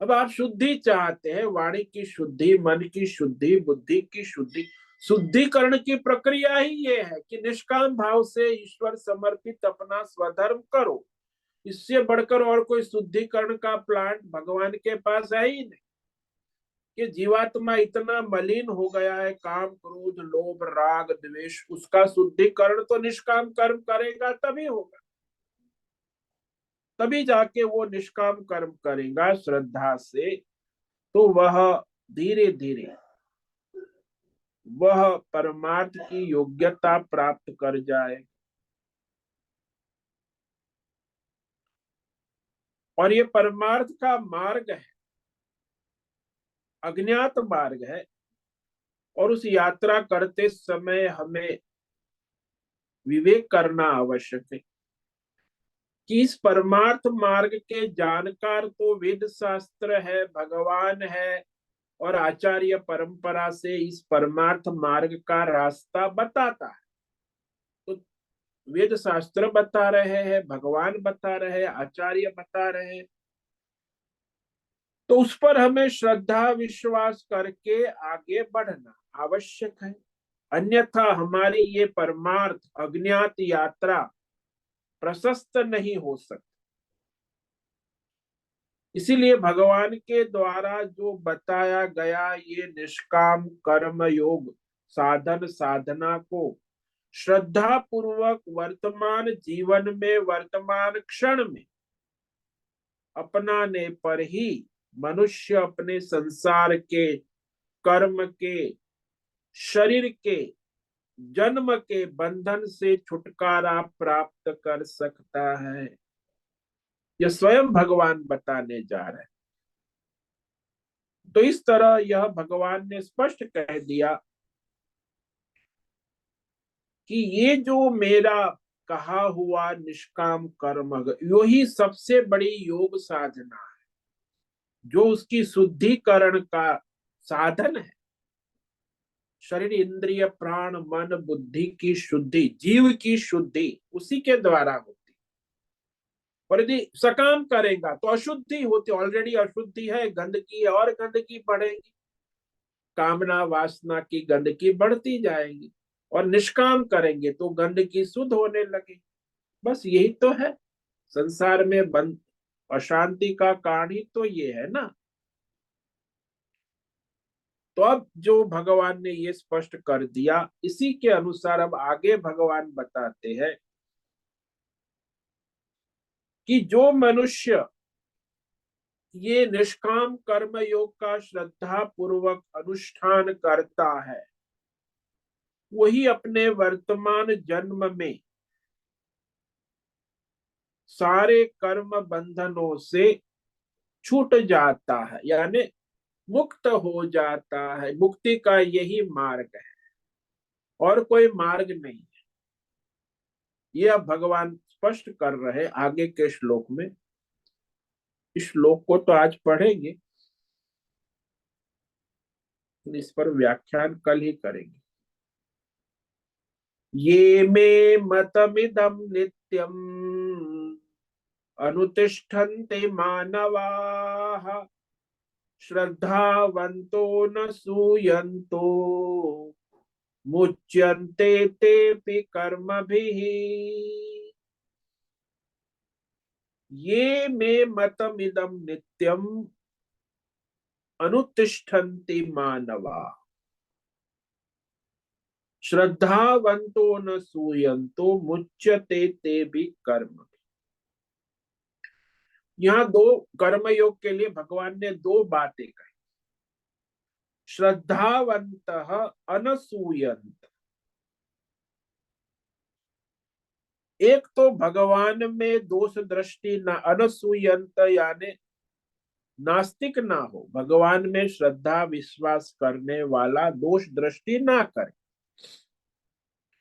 अब आप शुद्धि चाहते हैं, वाणी की शुद्धि, मन की शुद्धि, बुद्धि की शुद्धि, शुद्धिकरण की प्रक्रिया ही ये है कि निष्काम भाव से ईश्वर समर्पित अपना स्वधर्म करो। इससे बढ़कर और कोई शुद्धिकरण का प्लांट भगवान के पास है ही नहीं। कि जीवात्मा इतना मलिन हो गया है काम क्रोध लोभ राग द्वेष, उसका शुद्धिकरण तो निष्काम कर्म करेगा तभी होगा। तभी जाके वो निष्काम कर्म करेगा श्रद्धा से, तो वह धीरे धीरे वह परमार्थ की योग्यता प्राप्त कर जाए। और ये परमार्थ का मार्ग है, अज्ञात मार्ग है, और उस यात्रा करते समय हमें विवेक करना आवश्यक है कि इस परमार्थ मार्ग के जानकार तो वेद शास्त्र है, भगवान है, और आचार्य परंपरा से इस परमार्थ मार्ग का रास्ता बताता है। तो वेद शास्त्र बता रहे हैं, भगवान बता रहे हैं, आचार्य बता रहे हैं, तो उस पर हमें श्रद्धा विश्वास करके आगे बढ़ना आवश्यक है। अन्यथा हमारी ये परमार्थ अज्ञात यात्रा प्रशस्त नहीं हो सकती। इसीलिए भगवान के द्वारा जो बताया गया ये निष्काम कर्म योग साधन साधना को श्रद्धा पूर्वक वर्तमान जीवन में वर्तमान क्षण में अपनाने पर ही मनुष्य अपने संसार के कर्म के शरीर के जन्म के बंधन से छुटकारा प्राप्त कर सकता है। यह स्वयं भगवान बताने जा रहे हैं। तो इस तरह यह भगवान ने स्पष्ट कह दिया कि ये जो मेरा कहा हुआ निष्काम कर्म यही सबसे बड़ी योग साधना है, जो उसकी शुद्धिकरण का साधन है। शरीर इंद्रिय प्राण मन बुद्धि की शुद्धि, जीव की शुद्धि उसी के द्वारा होती। और यदि सकाम करेगा तो अशुद्धि होती, ऑलरेडी अशुद्धि है, गंदगी है और गंदगी बढ़ेगी, कामना वासना की गंदगी बढ़ती जाएगी। और निष्काम करेंगे तो गंदगी शुद्ध होने लगे। बस यही तो है संसार में बंद अशांति का कारण ही तो ये है ना। तो अब जो भगवान ने ये स्पष्ट कर दिया, इसी के अनुसार अब आगे भगवान बताते हैं कि जो मनुष्य ये निष्काम कर्म योग का श्रद्धा पूर्वक अनुष्ठान करता है वही अपने वर्तमान जन्म में सारे कर्म बंधनों से छूट जाता है, यानी मुक्त हो जाता है। मुक्ति का यही मार्ग है और कोई मार्ग नहीं है। ये अब भगवान स्पष्ट कर रहे आगे के श्लोक में। इस श्लोक को तो आज पढ़ेंगे, इस पर व्याख्यान कल ही करेंगे। ये मे मतमिदं नित्यम् अनुतिष्ठन्ते मानवाः श्रद्धावन्तो न सूयन्तो मुच्यन्ते तेऽपि कर्मभिः। ये मे मतमिदं नित्यम् अनुतिष्ठन्ति मानवा श्रद्धावंतो न सूयन्तो मुच्यते ते भी कर्म। यहाँ दो कर्मयोग के लिए भगवान ने दो बातें कही। श्रद्धावंत अनसूयंत, एक तो भगवान में दोष दृष्टि न, अनसूयंत यानी नास्तिक ना हो, भगवान में श्रद्धा विश्वास करने वाला दोष दृष्टि ना करे,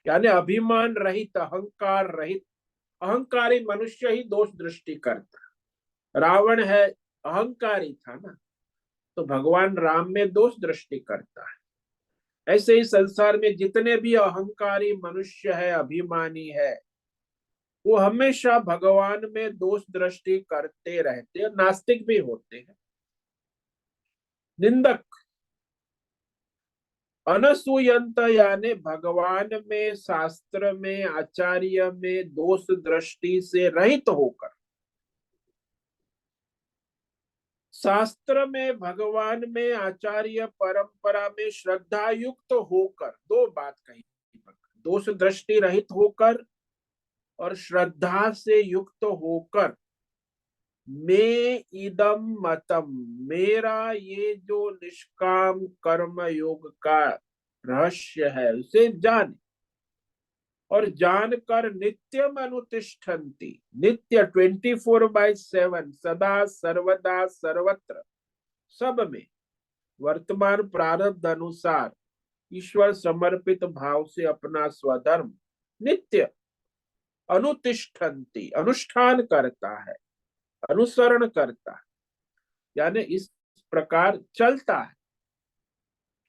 यानी अभिमान रहित अहंकार रहित। अहंकारी मनुष्य ही दोष दृष्टि करता। रावण है अहंकारी था ना, तो भगवान राम में दोष दृष्टि करता है। ऐसे ही संसार में जितने भी अहंकारी मनुष्य है, अभिमानी है, वो हमेशा भगवान में दोष दृष्टि करते रहते हैं। नास्तिक भी होते हैं, निंदक। अनसूयंत यानी भगवान में शास्त्र में आचार्य में दोष दृष्टि से रहित होकर, शास्त्र में भगवान में आचार्य परंपरा में श्रद्धा युक्त होकर, दो बात कही, दोष दृष्टि रहित होकर और श्रद्धा से युक्त होकर, मैं इदम मतम, मेरा ये जो निष्काम कर्म योग का रहस्य है उसे जाने, और जानकर नित्यम अनुतिष्ठन्ति, नित्य 24/7 सदा सर्वदा सर्वत्र सब में वर्तमान प्रारब्ध अनुसार ईश्वर समर्पित भाव से अपना स्वधर्म नित्य अनुतिष्ठन्ति अनुष्ठान करता है, अनुसरण करता है, यानी इस प्रकार चलता है,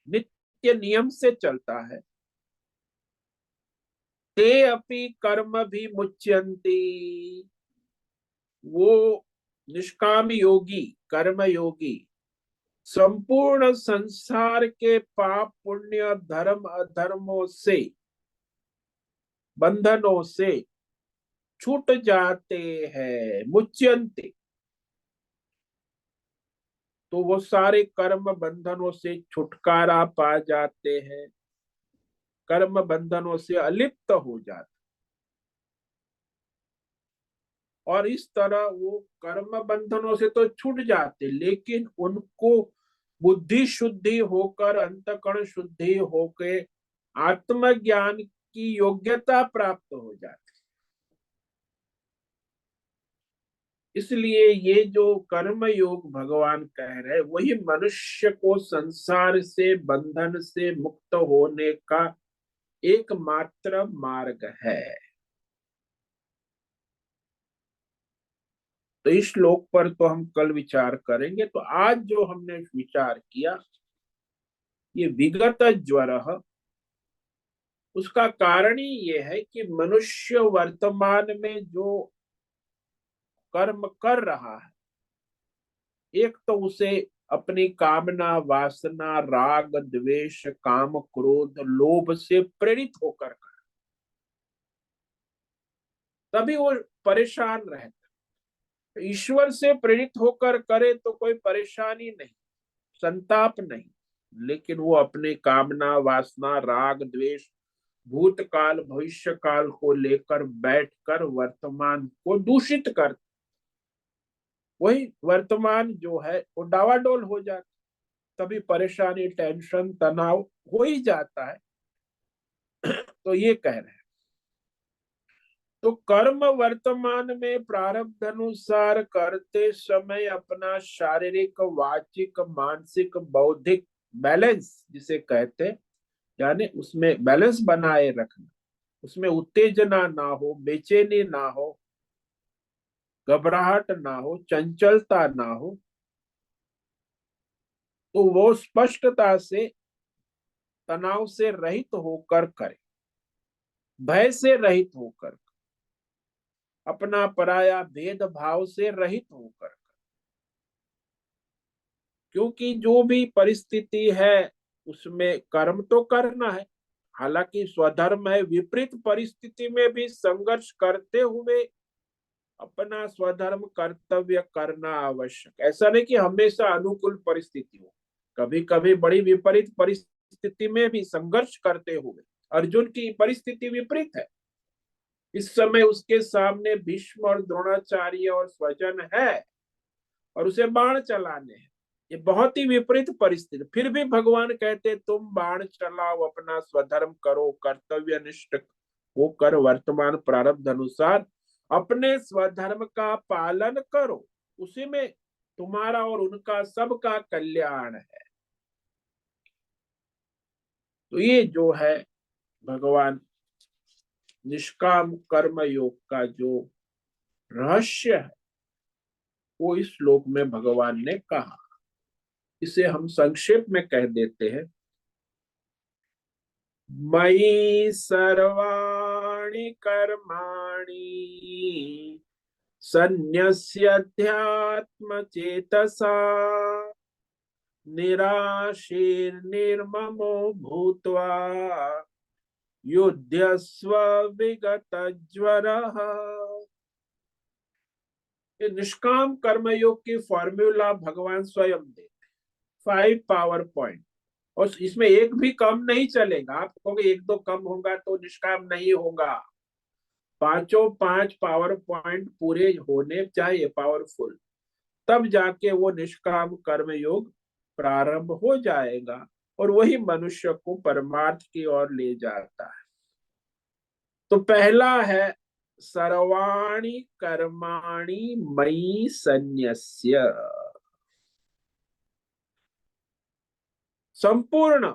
नित्य नियम से चलता है। ते अपि कर्म भी मुच्यन्ति, वो निष्काम योगी कर्म योगी संपूर्ण संसार के पाप पुण्य धर्म अधर्मों से, बंधनों से छूट जाते हैं, मुच्यन्ते। तो वो सारे कर्म बंधनों से छुटकारा पा जाते हैं, कर्म बंधनों से अलिप्त हो जाते, और इस तरह वो कर्म बंधनों से तो छूट जाते, लेकिन उनको बुद्धि शुद्धि होकर, अंतकरण शुद्धि होकर आत्मज्ञान की योग्यता प्राप्त हो जाती। इसलिए ये जो कर्म योग भगवान कह रहे, वही मनुष्य को संसार से, बंधन से मुक्त होने का एकमात्र मार्ग है। तो इस श्लोक पर तो हम कल विचार करेंगे। तो आज जो हमने विचार किया, ये विगत ज्वर, उसका कारण ही ये है कि मनुष्य वर्तमान में जो कर्म कर रहा है, एक तो उसे अपनी कामना, वासना, राग, द्वेष, काम, क्रोध, लोभ से प्रेरित होकर कर, तभी वो परेशान रहता। ईश्वर से प्रेरित होकर करे तो कोई परेशानी नहीं, संताप नहीं, लेकिन वो अपने कामना, वासना, राग, द्वेष, भूतकाल भविष्य काल को लेकर बैठकर वर्तमान को दूषित कर, वही वर्तमान जो है वो डावाडोल हो जाता, तभी परेशानी, टेंशन, तनाव हो ही जाता है। तो ये कह रहे हैं, तो कर्म वर्तमान में प्रारब्ध अनुसार करते समय अपना शारीरिक, वाचिक, मानसिक, बौद्धिक बैलेंस जिसे कहते हैं, यानी उसमें बैलेंस बनाए रखना, उसमें उत्तेजना ना हो, बेचैनी ना हो, घबराहट ना हो, चंचलता ना हो, तो वो स्पष्टता से, तनाव से रहित होकर करे, भय से रहित होकर, अपना पराया भेदभाव से रहित होकर। क्योंकि जो भी परिस्थिति है उसमें कर्म तो करना है, हालांकि स्वधर्म है, विपरीत परिस्थिति में भी संघर्ष करते हुए अपना स्वधर्म कर्तव्य करना आवश्यक। ऐसा नहीं कि हमेशा अनुकूल परिस्थिति हो, कभी कभी बड़ी विपरीत परिस्थिति में भी संघर्ष करते हुए। अर्जुन की परिस्थिति विपरीत है, इस समय उसके सामने भीष्म और द्रोणाचार्य और स्वजन है, और उसे बाण चलाने हैं। ये बहुत ही विपरीत परिस्थिति, फिर भी भगवान कहते तुम बाण चलाओ, अपना स्वधर्म करो, कर्तव्य निष्ठ होकर वर्तमान प्रारब्ध अनुसार अपने स्वधर्म का पालन करो, उसी में तुम्हारा और उनका सबका कल्याण है। तो ये जो है भगवान निष्काम कर्म योग का जो रहस्य है, वो इस श्लोक में भगवान ने कहा। इसे हम संक्षेप में कह देते हैं, मयि सर्वाणि कर्माणि सन्न्यस्याध्यात्म चेतसा निराशीर्निर्ममो भूत्वा युध्यस्व विगत ज्वरः। ये निष्काम कर्मयोग की फॉर्मूला भगवान स्वयं देते, 5 पावर पॉइंट, और इसमें एक भी कम नहीं चलेगा। आप कहोगे एक दो कम होगा तो निष्काम नहीं होगा, पांचों 5 पावर पॉइंट पूरे होने चाहिए, पावरफुल, तब जाके वो निष्काम कर्म योग प्रारंभ हो जाएगा, और वही मनुष्य को परमार्थ की ओर ले जाता है। तो पहला है सर्वाणि कर्माणि मयि सन्न्यस्य, संपूर्ण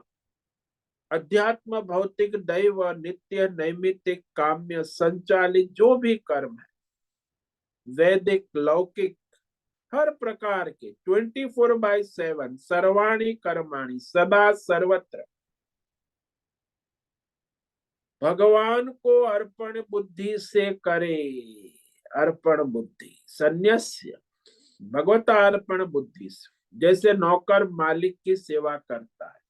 अध्यात्म, भौतिक, दैव, नित्य, नैमित्तिक, काम्य, संचालित जो भी कर्म है, वैदिक, लौकिक, हर प्रकार के 24/7 सर्वाणि कर्माणि सदा सर्वत्र भगवान को अर्पण बुद्धि से करे। अर्पण बुद्धि, सन्न्यस्य, भगवता अर्पण बुद्धि से, जैसे नौकर मालिक की सेवा करता है,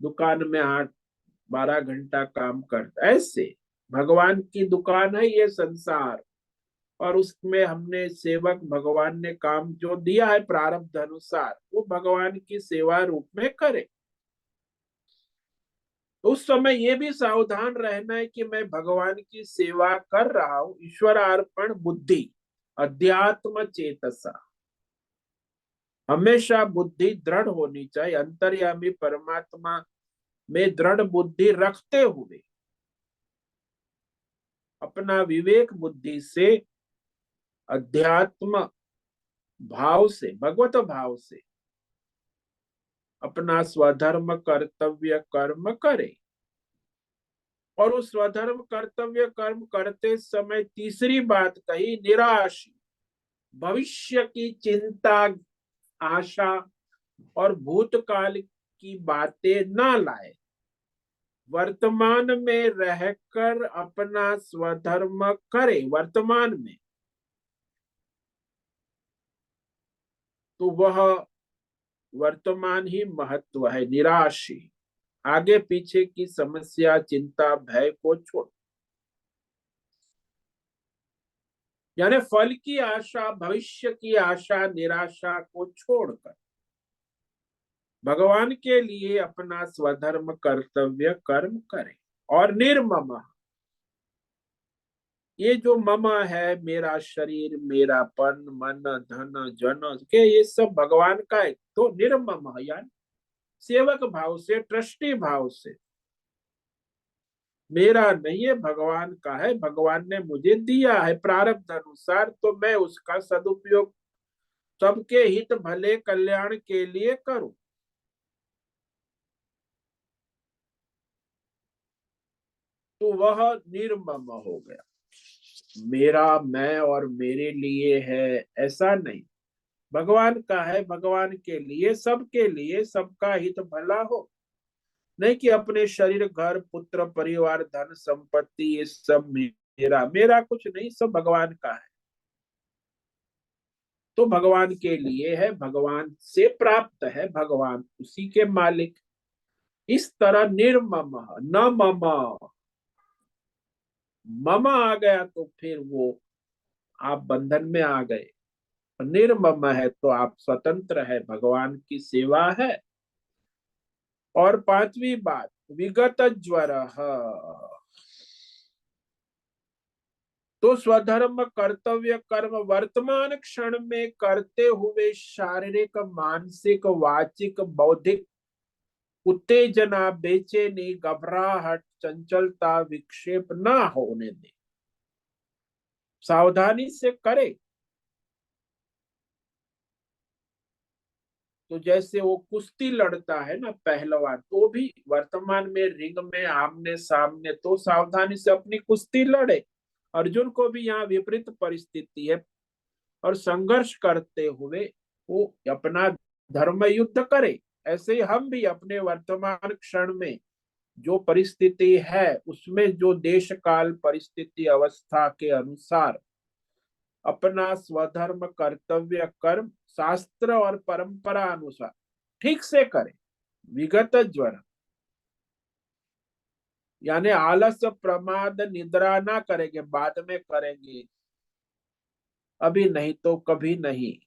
दुकान में 8-12 घंटा काम करता है, ऐसे भगवान की दुकान है ये संसार, और उसमें हमने सेवक, भगवान ने काम जो दिया है प्रारब्ध अनुसार, वो भगवान की सेवा रूप में करे। उस समय ये भी सावधान रहना है कि मैं भगवान की सेवा कर रहा हूं, ईश्वर अर्पण बुद्धि अध्यात्म चेतसा, हमेशा बुद्धि दृढ़ होनी चाहिए, अंतर्यामी परमात्मा में दृढ़ बुद्धि रखते हुए अपना विवेक बुद्धि से, अध्यात्म भाव से, भगवत भाव से अपना स्वधर्म कर्तव्य कर्म करे। और उस स्वधर्म कर्तव्य कर्म करते समय तीसरी बात कही, निराश, भविष्य की चिंता, आशा और भूतकाल की बातें ना लाए, वर्तमान में रहकर अपना स्वधर्म करे। वर्तमान में तो वह वर्तमान ही महत्व है, निराशी, आगे पीछे की समस्या, चिंता, भय को छोड़, यानी फल की आशा, भविष्य की आशा, निराशा को छोड़कर भगवान के लिए अपना स्वधर्म कर्तव्य कर्म करें। और निर्मम, ये जो मम है, मेरा शरीर, मेरा पन, मन, धन, जन के, ये सब भगवान का है, तो निर्मम यानी सेवक भाव से, ट्रस्टी भाव से, मेरा नहीं है, भगवान का है, भगवान ने मुझे दिया है प्रारब्ध अनुसार, तो मैं उसका सदुपयोग सबके हित भले कल्याण के लिए करूं। तो वह निर्मम हो गया। मेरा, मैं और मेरे लिए है ऐसा नहीं, भगवान का है, भगवान के लिए, सबके लिए, सबका हित भला हो। नहीं कि अपने शरीर, घर, पुत्र, परिवार, धन संपत्ति, ये सब मेरा, मेरा कुछ नहीं, सब भगवान का है, तो भगवान के लिए है, भगवान से प्राप्त है, भगवान उसी के मालिक। इस तरह निर्मम, न मम, मम आ गया तो फिर वो आप बंधन में आ गए, निर्मम है तो आप स्वतंत्र है, भगवान की सेवा है। और पांचवी बात, विगत ज्वर, तो स्वधर्म कर्तव्य कर्म वर्तमान क्षण में करते हुए शारीरिक, मानसिक, वाचिक, बौद्धिक उत्तेजना, बेचैनी, घबराहट, चंचलता, विक्षेप ना होने दे, सावधानी से करे। तो जैसे वो कुश्ती लड़ता है ना पहलवान, तो भी वर्तमान में रिंग में आमने सामने, तो सावधानी से अपनी कुश्ती लड़े। अर्जुन को भी यहाँ विपरीत परिस्थिति है, और संघर्ष करते हुए वो अपना धर्म युद्ध करे। ऐसे ही हम भी अपने वर्तमान क्षण में जो परिस्थिति है, उसमें जो देश काल परिस्थिति अवस्था के अनुसार अपना स्वधर्म कर्तव्य कर्म शास्त्र और परंपरा अनुसार ठीक से करें। विगत ज्वर यानी आलस, प्रमाद, निद्रा ना करेंगे, बाद में करेंगे, अभी नहीं तो कभी नहीं।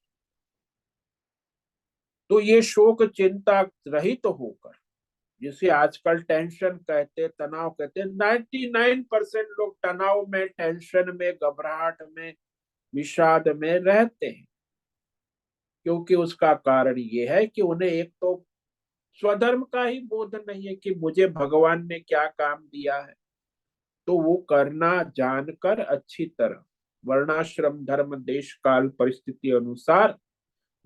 तो ये शोक चिंता रहित तो होकर, जिसे आजकल टेंशन कहते, तनाव कहते, 99% लोग तनाव में, टेंशन में, घबराहट में, विषाद में रहते हैं। क्योंकि उसका कारण ये है कि उन्हें एक तो स्वधर्म का ही बोध नहीं है कि मुझे भगवान ने क्या काम दिया है, तो वो करना जानकर अच्छी तरह वर्णाश्रम, धर्म, देश काल परिस्थिति अनुसार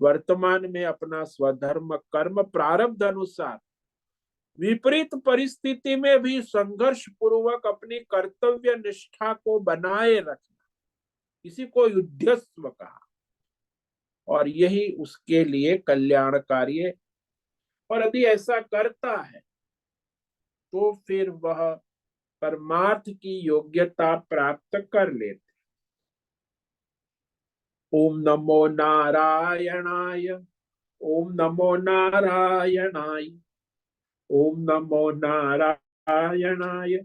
वर्तमान में अपना स्वधर्म कर्म प्रारब्ध अनुसार विपरीत परिस्थिति में भी संघर्ष पूर्वक अपनी कर्तव्य निष्ठा को बनाए रखना, इसी को युद्धस्व कहा, और यही उसके लिए कल्याणकारी है। और यदि ऐसा करता है तो फिर वह परमार्थ की योग्यता प्राप्त कर लेते। ओम नमो नारायणाय ओम नमो नारायणाय। ओम नमो नारायणाय।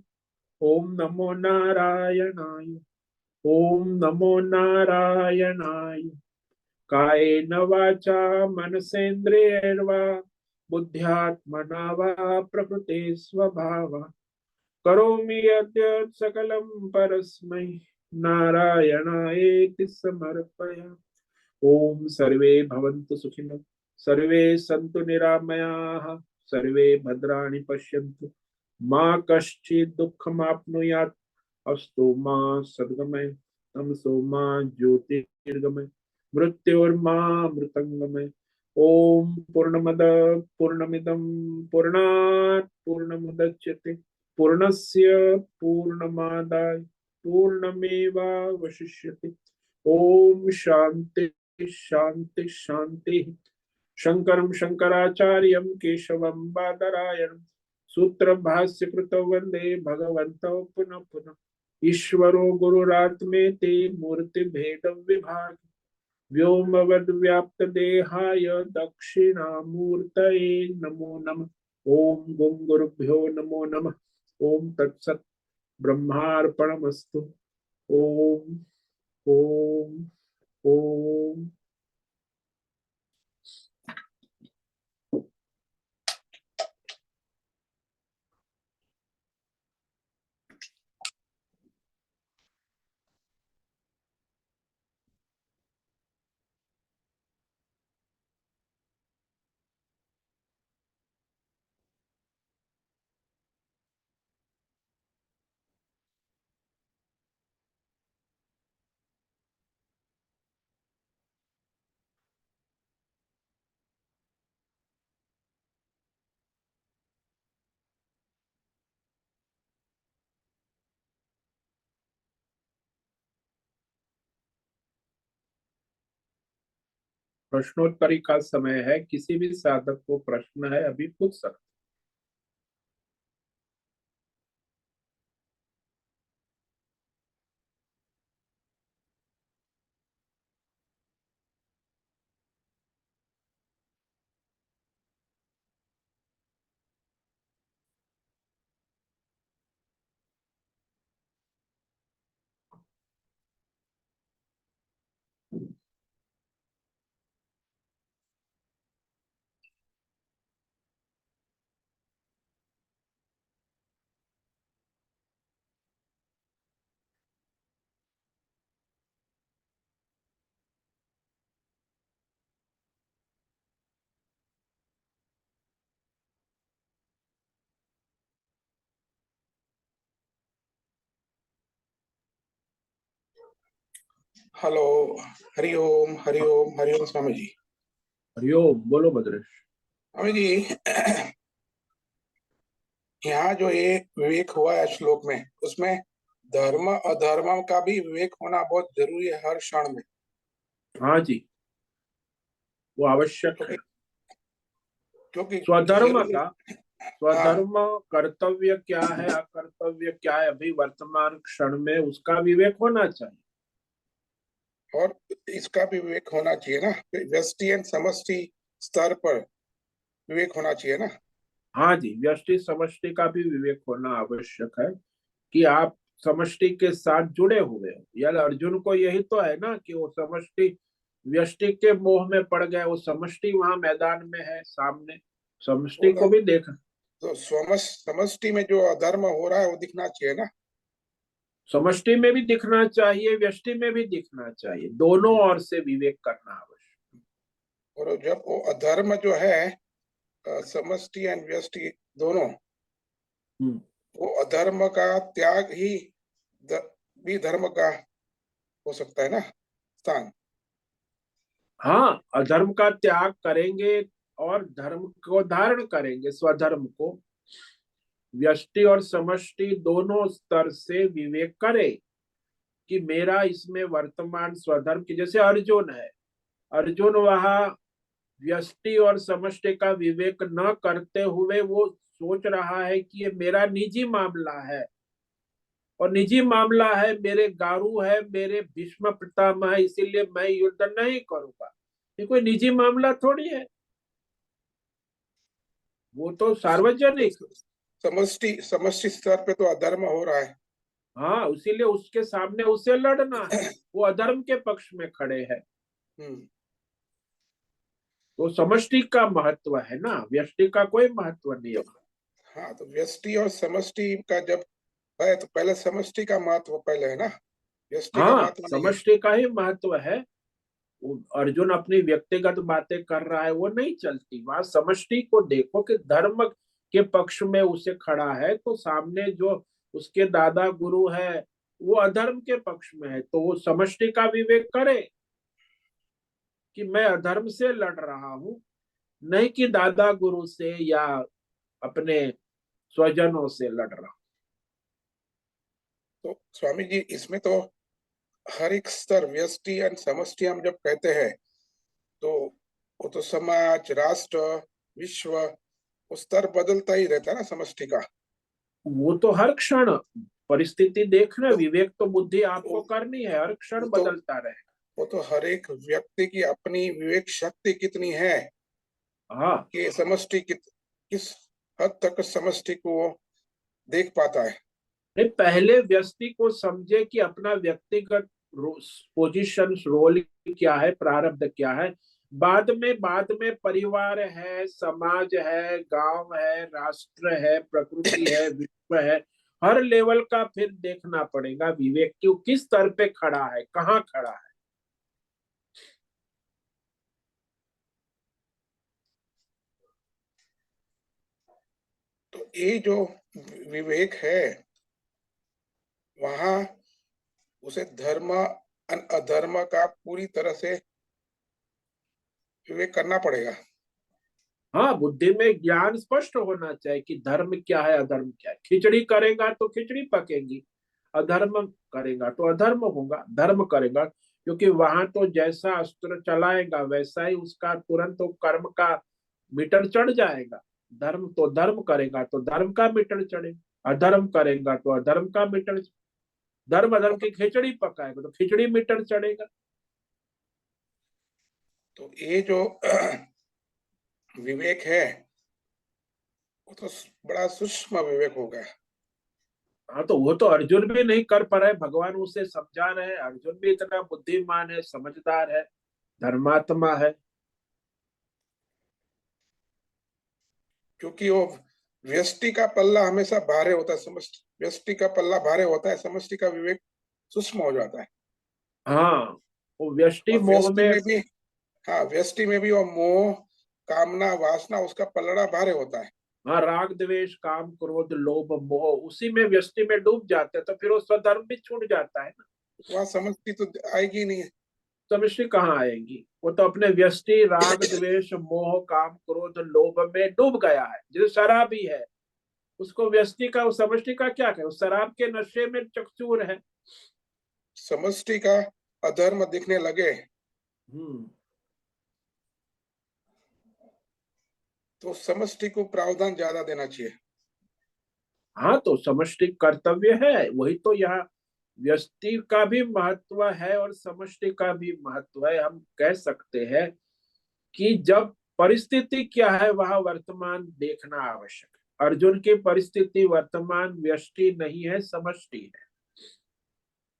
ओम नमो नारायणाय। ओम नमो नारायणाय। कायेन वाचा मनसेन्द्रियैर्वा बुद्ध्यात्मना वा प्रकृते स्वभावा करोमि यद्यत् सकलं परस्मै नारायणायेति समर्पयामि। ओम सर्वे भवन्तु सुखिनः, सर्वे सन्तु निरामयाः, सर्वे भद्राणि पश्यन्तु, मा कश्चित् दुःखमाप्नुयात्। अस्तु मा सद्गमय, तमसो मा ज्योतिर्गमय, मृत्योर्मा मृतंगमय। ओम पूर्णमद पूर्णमिदं पूर्णात् पूर्णमुदच्यते पूर्णस्य पूर्णमादाय पूर्णमेवावशिष्यते। ओम शांति शांति शांति। शंकरं शंकराचार्यं केशवं बादरायणं सूत्र भाष्य कृतौ वंदे भगवन्तौ पुनः पुनः। ईश्वरो गुरुरात्मेति मूर्ति भेद विभाग व्योमवद् व्याप्त देहाय दक्षिणामूर्तये नमो नमः। ओम गुं गुरुभ्यो नमो नमः। ओम तत्सत् ब्रह्मार्पणमस्तु। ओम ओम ओम। प्रश्नोत्तरी का समय है, किसी भी साधक को प्रश्न है अभी पूछ सकते। हेलो। हरिओम हरिओम हरिओम स्वामी जी। हरिओम। बोलो भद्रेश। स्वामी जी, यहाँ जो ये विवेक हुआ है श्लोक में, उसमें धर्म अधर्म का भी विवेक होना बहुत जरूरी है हर क्षण में। हाँ जी, वो आवश्यक है। क्योंकि स्वधर्म जरूरी। का, हाँ, स्वधर्म कर्तव्य क्या है, अकर्तव्य क्या है, अभी वर्तमान क्षण में उसका विवेक होना चाहिए। और इसका भी विवेक होना चाहिए ना, व्यष्टि एंड समष्टि स्तर पर विवेक होना चाहिए ना। हाँ जी, व्यष्टि समष्टि का भी विवेक होना आवश्यक है कि आप समष्टि के साथ जुड़े हुए हो। यार अर्जुन को यही तो है ना कि वो समष्टि व्यष्टि के मोह में पड़ गए, वो समष्टि वहां मैदान में है सामने, वो समष्टि को भी देखा। तो समष्टि में जो अधर्म हो रहा है वो दिखना चाहिए ना। समष्टि में भी दिखना चाहिए, व्यष्टि में भी दिखना चाहिए, दोनों ओर से विवेक करना आवश्यक। और जब वो अधर्म जो है, समष्टि एंड व्यष्टि दोनों, वो अधर्म का त्याग ही द, भी धर्म का हो सकता है ना स्थान। हाँ, अधर्म का त्याग करेंगे और धर्म को धारण करेंगे, स्वधर्म को। व्यष्टि और समष्टि दोनों स्तर से विवेक करे कि मेरा इसमें वर्तमान स्वधर्म की, जैसे अर्जुन है, अर्जुन वहां व्यष्टि और समष्टि का विवेक न करते हुए वो सोच रहा है कि ये मेरा निजी मामला है, और निजी मामला है, मेरे गारू है, मेरे भीष्म पितामह है, इसीलिए मैं युद्ध नहीं करूंगा। ये कोई निजी मामला थोड़ी है। वो तो सार्वजनिक। समष्टि समष्टि स्तर पे तो अधर्म हो रहा है। हाँ, इसीलिए उसके सामने उसे लड़ना है, वो अधर्म के पक्ष में खड़े हैं। तो समष्टि का महत्व है ना, व्यष्टि का कोई महत्व नहीं है। हाँ, तो व्यष्टि और समष्टि का जब है तो पहले समष्टि का महत्व पहले है ना, व्यष्टि का हाँ, महत्व नहीं है। समष्टि का ही महत्व है। अर्जुन अपनी व्यक्तिगत बातें कर रहा है, वो नहीं चलती। वहां समष्टि को देखो कि धर्म के पक्ष में उसे खड़ा है, तो सामने जो उसके दादा गुरु है वो अधर्म के पक्ष में है, तो वो समष्टि का विवेक करे कि मैं अधर्म से लड़ रहा हूं, नहीं कि दादा गुरु से या अपने स्वजनों से लड़ रहा हूं। तो स्वामी जी इसमें तो हर एक स्तर व्यष्टि एंड समष्टि हम जब कहते हैं तो वो तो समाज, राष्ट्र, विश्व, वो स्तर बदलता ही रहता है ना समष्टि का। वो तो हर क्षण परिस्थिति देखना, तो विवेक तो बुद्धि वो, आपको करनी है, हर वो क्षण तो बदलता रहे। वो तो हर एक व्यक्ति की अपनी विवेक शक्ति कितनी है हाँ, कि समष्टि किस हद तक समष्टि को वो देख पाता है। नहीं, पहले व्यक्ति को समझे कि अपना व्यक्तिगत पोजीशन, रोल क्या है, प्रारब्ध क्या है। बाद में परिवार है, समाज है, गांव है, राष्ट्र है, प्रकृति है, विश्व है, हर लेवल का फिर देखना पड़ेगा विवेक की किस स्तर पे खड़ा है, कहाँ खड़ा है। तो ये जो विवेक है वहां उसे धर्म अधर्म का पूरी तरह से विवेक करना पड़ेगा। हाँ, बुद्धि में ज्ञान स्पष्ट होना चाहिए कि धर्म क्या है, अधर्म क्या है। खिचड़ी करेगा तो खिचड़ी पकेगी, अधर्म करेगा तो अधर्म होगा। धर्म करेगा क्योंकि वहां तो जैसा अस्त्र चलाएगा वैसा ही उसका तुरंत तो कर्म का मीटर चढ़ जाएगा। धर्म तो धर्म करेगा तो धर्म का मीटर चढ़ेगा, अधर्म करेगा तो अधर्म का मीटर। धर्म अधर्म की खिचड़ी पकाएगा तो खिचड़ी मीटर चढ़ेगा। तो ये जो विवेक है वो तो बड़ा सूक्ष्म विवेक हो गया। हाँ, तो वो तो अर्जुन भी नहीं कर पा रहे, भगवान उसे समझा रहे हैं। अर्जुन भी इतना बुद्धिमान है, समझदार है, धर्मात्मा है। क्योंकि वो व्यष्टि का पल्ला हमेशा भारे होता है, समष्टि व्यष्टि का पल्ला भारे होता है, समष्टि का विवेक सूक्ष्म हो जाता है। हाँ, वो व्यष्टि और मोह व्यष्टि में। में भी, हाँ व्यष्टि में भी वो मोह, कामना, वासना उसका पलड़ा भारे होता है। हाँ, राग द्वेष काम क्रोध लोभ मोह उसी में व्यष्टि में डूब जाते हैं, तो फिर वो स्वधर्म भी छूट जाता है ना। वहां समष्टि तो आएगी नहीं। समष्टि कहाँ आएगी, वो तो अपने व्यष्टि राग द्वेष मोह काम क्रोध लोभ में डूब गया है। जो शराबी है उसको व्यष्टि का, उस समष्टि का क्या करे, उस शराब के नशे में चकचूर है। समष्टि का अधर्म दिखने लगे हम्म। तो समष्टि को प्रावधान ज्यादा देना चाहिए। हाँ, तो समष्टि कर्तव्य है, वही तो यहाँ व्यष्टि का भी महत्व है और समष्टि का भी महत्व है। हम कह सकते हैं कि जब परिस्थिति क्या है वहां वर्तमान देखना आवश्यक है। अर्जुन की परिस्थिति वर्तमान व्यष्टि नहीं है, समष्टि है।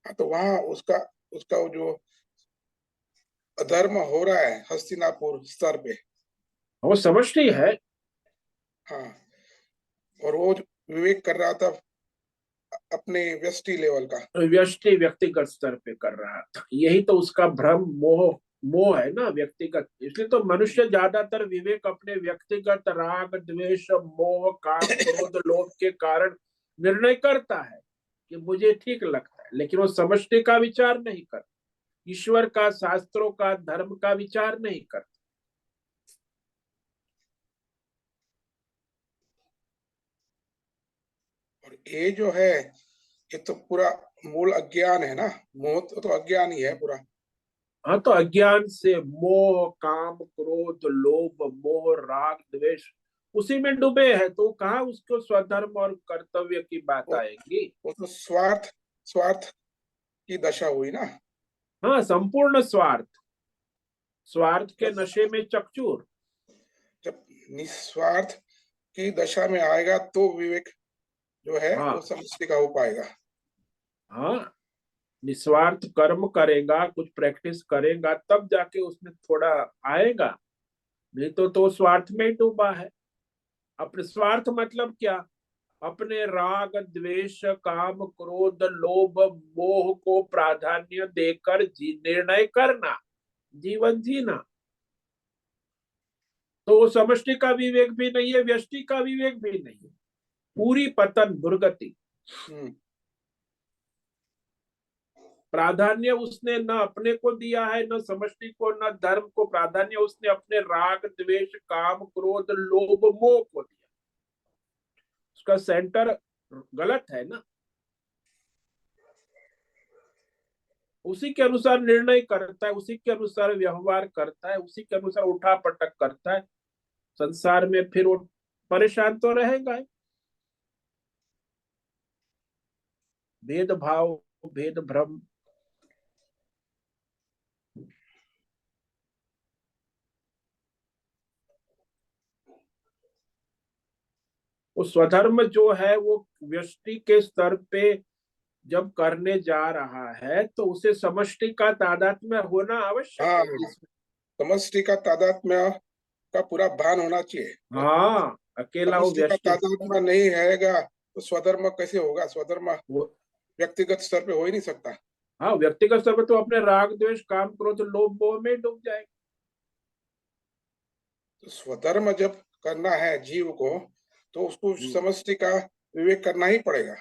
हाँ, तो वहां उसका उसका वो जो अधर्म हो रहा है हस्तिनापुर स्तर पे, वो समष्टि है। हाँ, और वो जो विवेक कर रहा था अपने व्यष्टि लेवल का। व्यष्टि व्यक्तिगत स्तर पे कर रहा था, यही तो उसका भ्रम मोह मोह है ना, व्यक्तिगत। इसलिए तो मनुष्य ज्यादातर विवेक अपने व्यक्तिगत राग द्वेष मोह काम क्रोध लोभ के कारण निर्णय करता है कि मुझे ठीक लगता है, लेकिन वो समष्टि का विचार नहीं करता, ईश्वर का, शास्त्रों का, धर्म का विचार नहीं करता। और ये जो है ये तो पूरा मूल अज्ञान है ना, मोह तो अज्ञान ही है पूरा। हाँ, तो अज्ञान से मोह काम क्रोध लोभ मोह राग द्वेष उसी में डूबे हैं, तो कहाँ उसको स्वधर्म और कर्तव्य की बात वो आएगी। वो तो स्वार्थ स्वार्थ की दशा हुई ना। हाँ, संपूर्ण स्वार्थ, स्वार्थ के जब नशे में चकचूर। जब निस्वार्थ की दशा में आएगा तो विवेक जो है हाँ वो समष्टि का हो पाएगा। हाँ, निस्वार्थ कर्म करेगा, कुछ प्रैक्टिस करेगा, तब जाके उसमें थोड़ा आएगा। नहीं तो स्वार्थ में ही डूबा है। अपने स्वार्थ मतलब क्या? अपने राग द्वेष काम क्रोध लोभ मोह को प्राधान्य देकर निर्णय करना, जीवन जीना। तो वो समष्टि का विवेक भी नहीं है, व्यष्टि का विवेक भी नहीं है, पूरी पतन दुर्गति। प्राधान्य उसने न अपने को दिया है, न समष्टि को, न धर्म को। प्राधान्य उसने अपने राग द्वेष काम क्रोध लोभ मोह को दिया। उसका सेंटर गलत है ना। उसी के अनुसार निर्णय करता है, उसी के अनुसार व्यवहार करता है, उसी के अनुसार उठा पटक करता है संसार में, फिर वो परेशान तो रहेगा ही। भेदभाव भेद भ्रम। वो स्वधर्म जो है वो व्यष्टि के स्तर पे जब करने जा रहा है तो उसे समष्टि का तादात्म्य होना आवश्यक हाँ, है जिसमें। समष्टि का तादात्म्य का पूरा भान होना चाहिए। हाँ, अकेला वो समष्टि का व्यष्टि तादात्म्य नहीं रहेगा तो स्वधर्म कैसे होगा? स्वधर्म वो। व्यक्तिगत स्तर पे हो ही नहीं सकता। हाँ, व्यक्तिगत स्तर पर तो अपने राग द्वेष काम क्रोध लोभ मोह में डूब जाएगा। तो स्वधर्म जब करना है जीव को तो उसको समष्टि का विवेक करना ही पड़ेगा।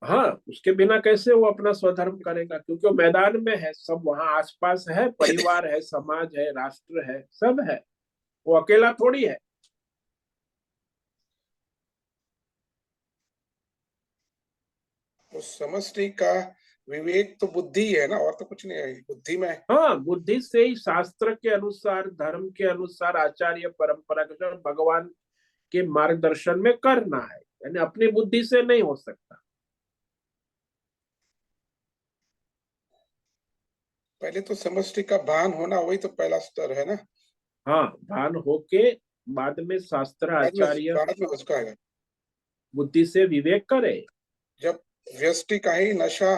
हाँ, उसके बिना कैसे वो अपना स्वधर्म करेगा? क्योंकि वो मैदान में है, सब वहां आसपास है, परिवार है, समाज है, राष्ट्र है, सब है। वो अकेला थोड़ी है। तो समष्टि का विवेक तो बुद्धि है ना, और तो कुछ नहीं है बुद्धि में। हाँ, बुद्धि से ही, शास्त्र के अनुसार, धर्म के अनुसार, आचार्य परंपरा के अनुसार, भगवान के मार्गदर्शन में करना है, यानी अपनी बुद्धि से नहीं हो सकता। पहले तो समष्टि का भान होना, वही तो पहला स्तर है ना। हाँ, भान होके बाद में शास्त्र आचार्य बाद में उसका है। बुद्धि से विवेक करे। जब व्यष्टि का ही नशा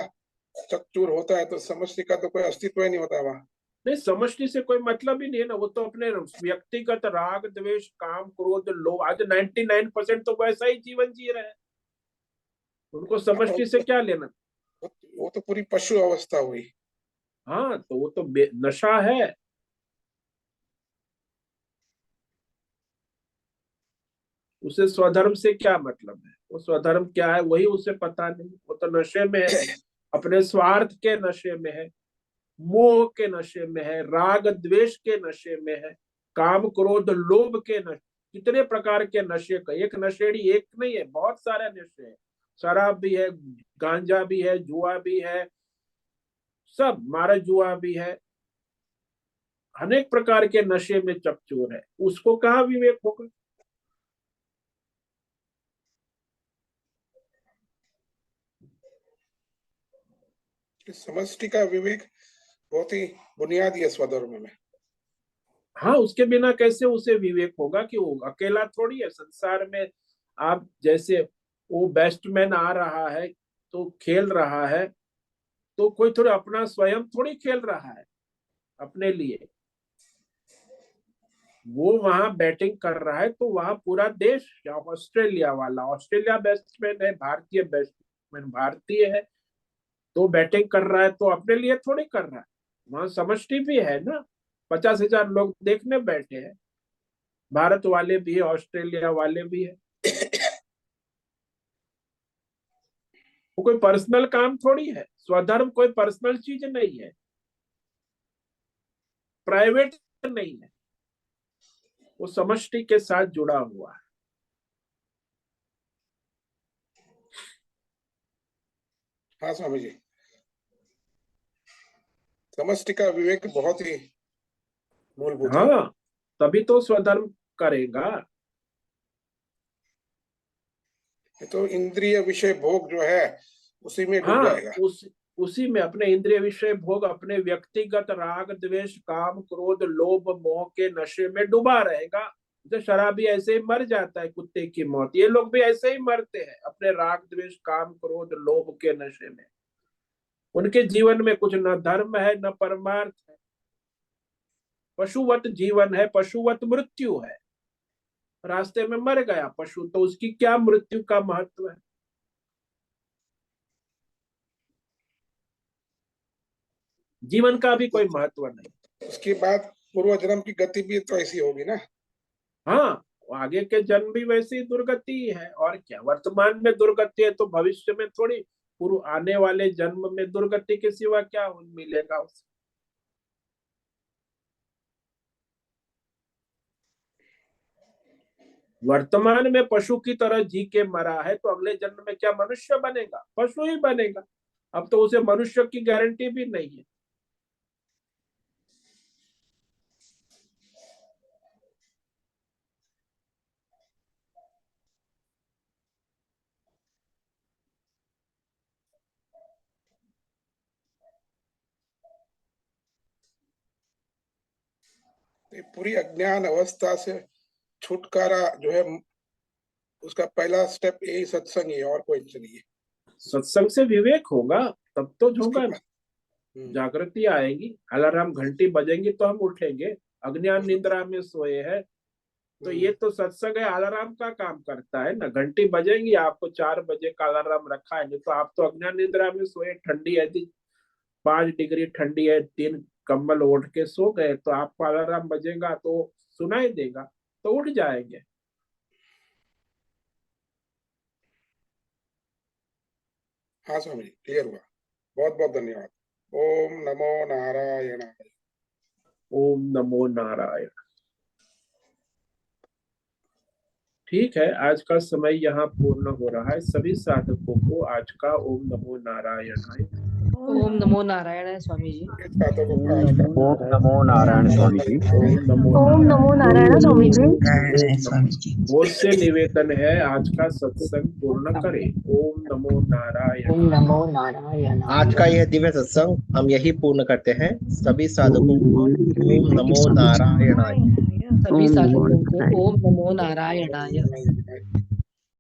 चकचूर होता है तो समष्टि का तो कोई अस्तित्व ही नहीं होता वहां। नहीं, समष्टि से कोई मतलब ही नहीं है ना। वो तो अपने व्यक्तिगत राग द्वेष काम क्रोध लोभ, आज 99% तो वैसा ही जीवन जी रहे हैं। उनको समष्टि से क्या लेना? वो तो पूरी पशु अवस्था हुई। हाँ, तो वो तो नशा है। उसे स्वधर्म से क्या मतलब है? वो स्वधर्म क्या है वही उसे पता नहीं। वो तो नशे में है, अपने स्वार्थ के नशे में है, मोह के नशे में है, राग द्वेष के नशे में है, काम क्रोध लोभ के नशे। कितने प्रकार के नशे का, एक नशेड़ी एक नहीं है, बहुत सारे नशे हैं। शराब भी है, गांजा भी है, जुआ भी है, सब मारा जुआ भी है। अनेक प्रकार के नशे में चकचोर है, उसको कहाँ विवेक होगा? समष्टि का विवेक बहुत ही बुनियादी है स्वधर्म में। हाँ, उसके बिना कैसे उसे विवेक होगा कि वो अकेला थोड़ी है संसार में। आप जैसे, वो बैट्समैन आ रहा है तो खेल रहा है, तो कोई थोड़ा अपना स्वयं थोड़ी खेल रहा है अपने लिए। वो वहां बैटिंग कर रहा है तो वहां पूरा देश, या ऑस्ट्रेलिया वाला, ऑस्ट्रेलिया बैट्समैन है, भारतीय बैट्समैन भारतीय है, तो बैटिंग कर रहा है तो अपने लिए थोड़ी कर रहा है। वहां समष्टि भी है ना, 50,000 लोग देखने बैठे हैं, भारत वाले भी है, ऑस्ट्रेलिया वाले भी है। वो कोई पर्सनल काम थोड़ी है, स्वधर्म कोई पर्सनल चीज नहीं है, प्राइवेट नहीं है, वो समष्टि के साथ जुड़ा हुआ है। हाँ स्वामी जी, समष्टि का विवेक बहुत ही मूलभूत है। हाँ, तभी तो स्वधर्म करेगा। ये तो इंद्रिय विषय भोग जो है उसी में डूब हाँ, जाएगा। उसी में अपने इंद्रिय विषय भोग, अपने व्यक्तिगत राग द्वेष काम क्रोध लोभ मोह के नशे में डूबा रहेगा। जो शराबी ऐसे ही मर जाता है कुत्ते की मौत, ये लोग भी ऐसे ही मरते हैं अपने राग द्वेष काम क्रोध लोभ के नशे में। उनके जीवन में कुछ न धर्म है न परमार्थ है, पशुवत जीवन है, पशुवत मृत्यु है। रास्ते में मर गया पशु तो उसकी क्या मृत्यु का महत्व है? जीवन का भी कोई महत्व नहीं। उसके बाद पूर्व जन्म की गति भी तो ऐसी होगी ना। हाँ, आगे के जन्म भी वैसी दुर्गति है, और क्या। वर्तमान में दुर्गति है तो भविष्य में थोड़ी, पूर्व आने वाले जन्म में दुर्गति के सिवा क्या मिलेगा उसे। वर्तमान में पशु की तरह जी के मरा है तो अगले जन्म में क्या मनुष्य बनेगा? पशु ही बनेगा। अब तो उसे मनुष्य की गारंटी भी नहीं है। पूरी अज्ञान अवस्था से छुटकारा जो है उसका पहला स्टेप यही सत्संग ही है, और कोई नहीं है। सत्संग से विवेक होगा तब तो उसके होगा, बाद जागृति आएगी। अलार्म घंटी बजेंगी तो हम उठेंगे। अज्ञान निद्रा में सोए हैं तो ये तो सत्संग है, अलार्म का काम करता है ना। घंटी बजेंगी, आपको 4 बजे का अलार्म रखा है, नहीं तो आप तो अज्ञान निद्रा में सोए। ठंडी यदि 5 डिग्री ठंडी है, 3 कंबल ओढ़ के सो गए तो आपको अलार्म बजेगा तो सुनाई देगा, तो उठ जाएंगे। हाँ स्वामी जी, क्लियर हुआ। बहुत बहुत धन्यवाद। ओम नमो नारायणाय। ओम नमो नारायण। ठीक है, आज का समय यहाँ पूर्ण हो रहा है। सभी साधकों को आज का ओम नमो नारायण। ओम नमो नारायण स्वामी जी। साधकों को आज का ओम नमो नारायण स्वामी जी। ओम नमो नारायण स्वामी जी। बोध से निवेदन है आज का सत्संग पूर्ण करें। ओम नमो नारायण। ओम नमो नारायण। आज का यह दिव्य सत्संग हम यही पूर्ण करते हैं। सभी साधकों को ओम नमो नारायणाय। सभी साधकों को ओम नमो नारायणाय।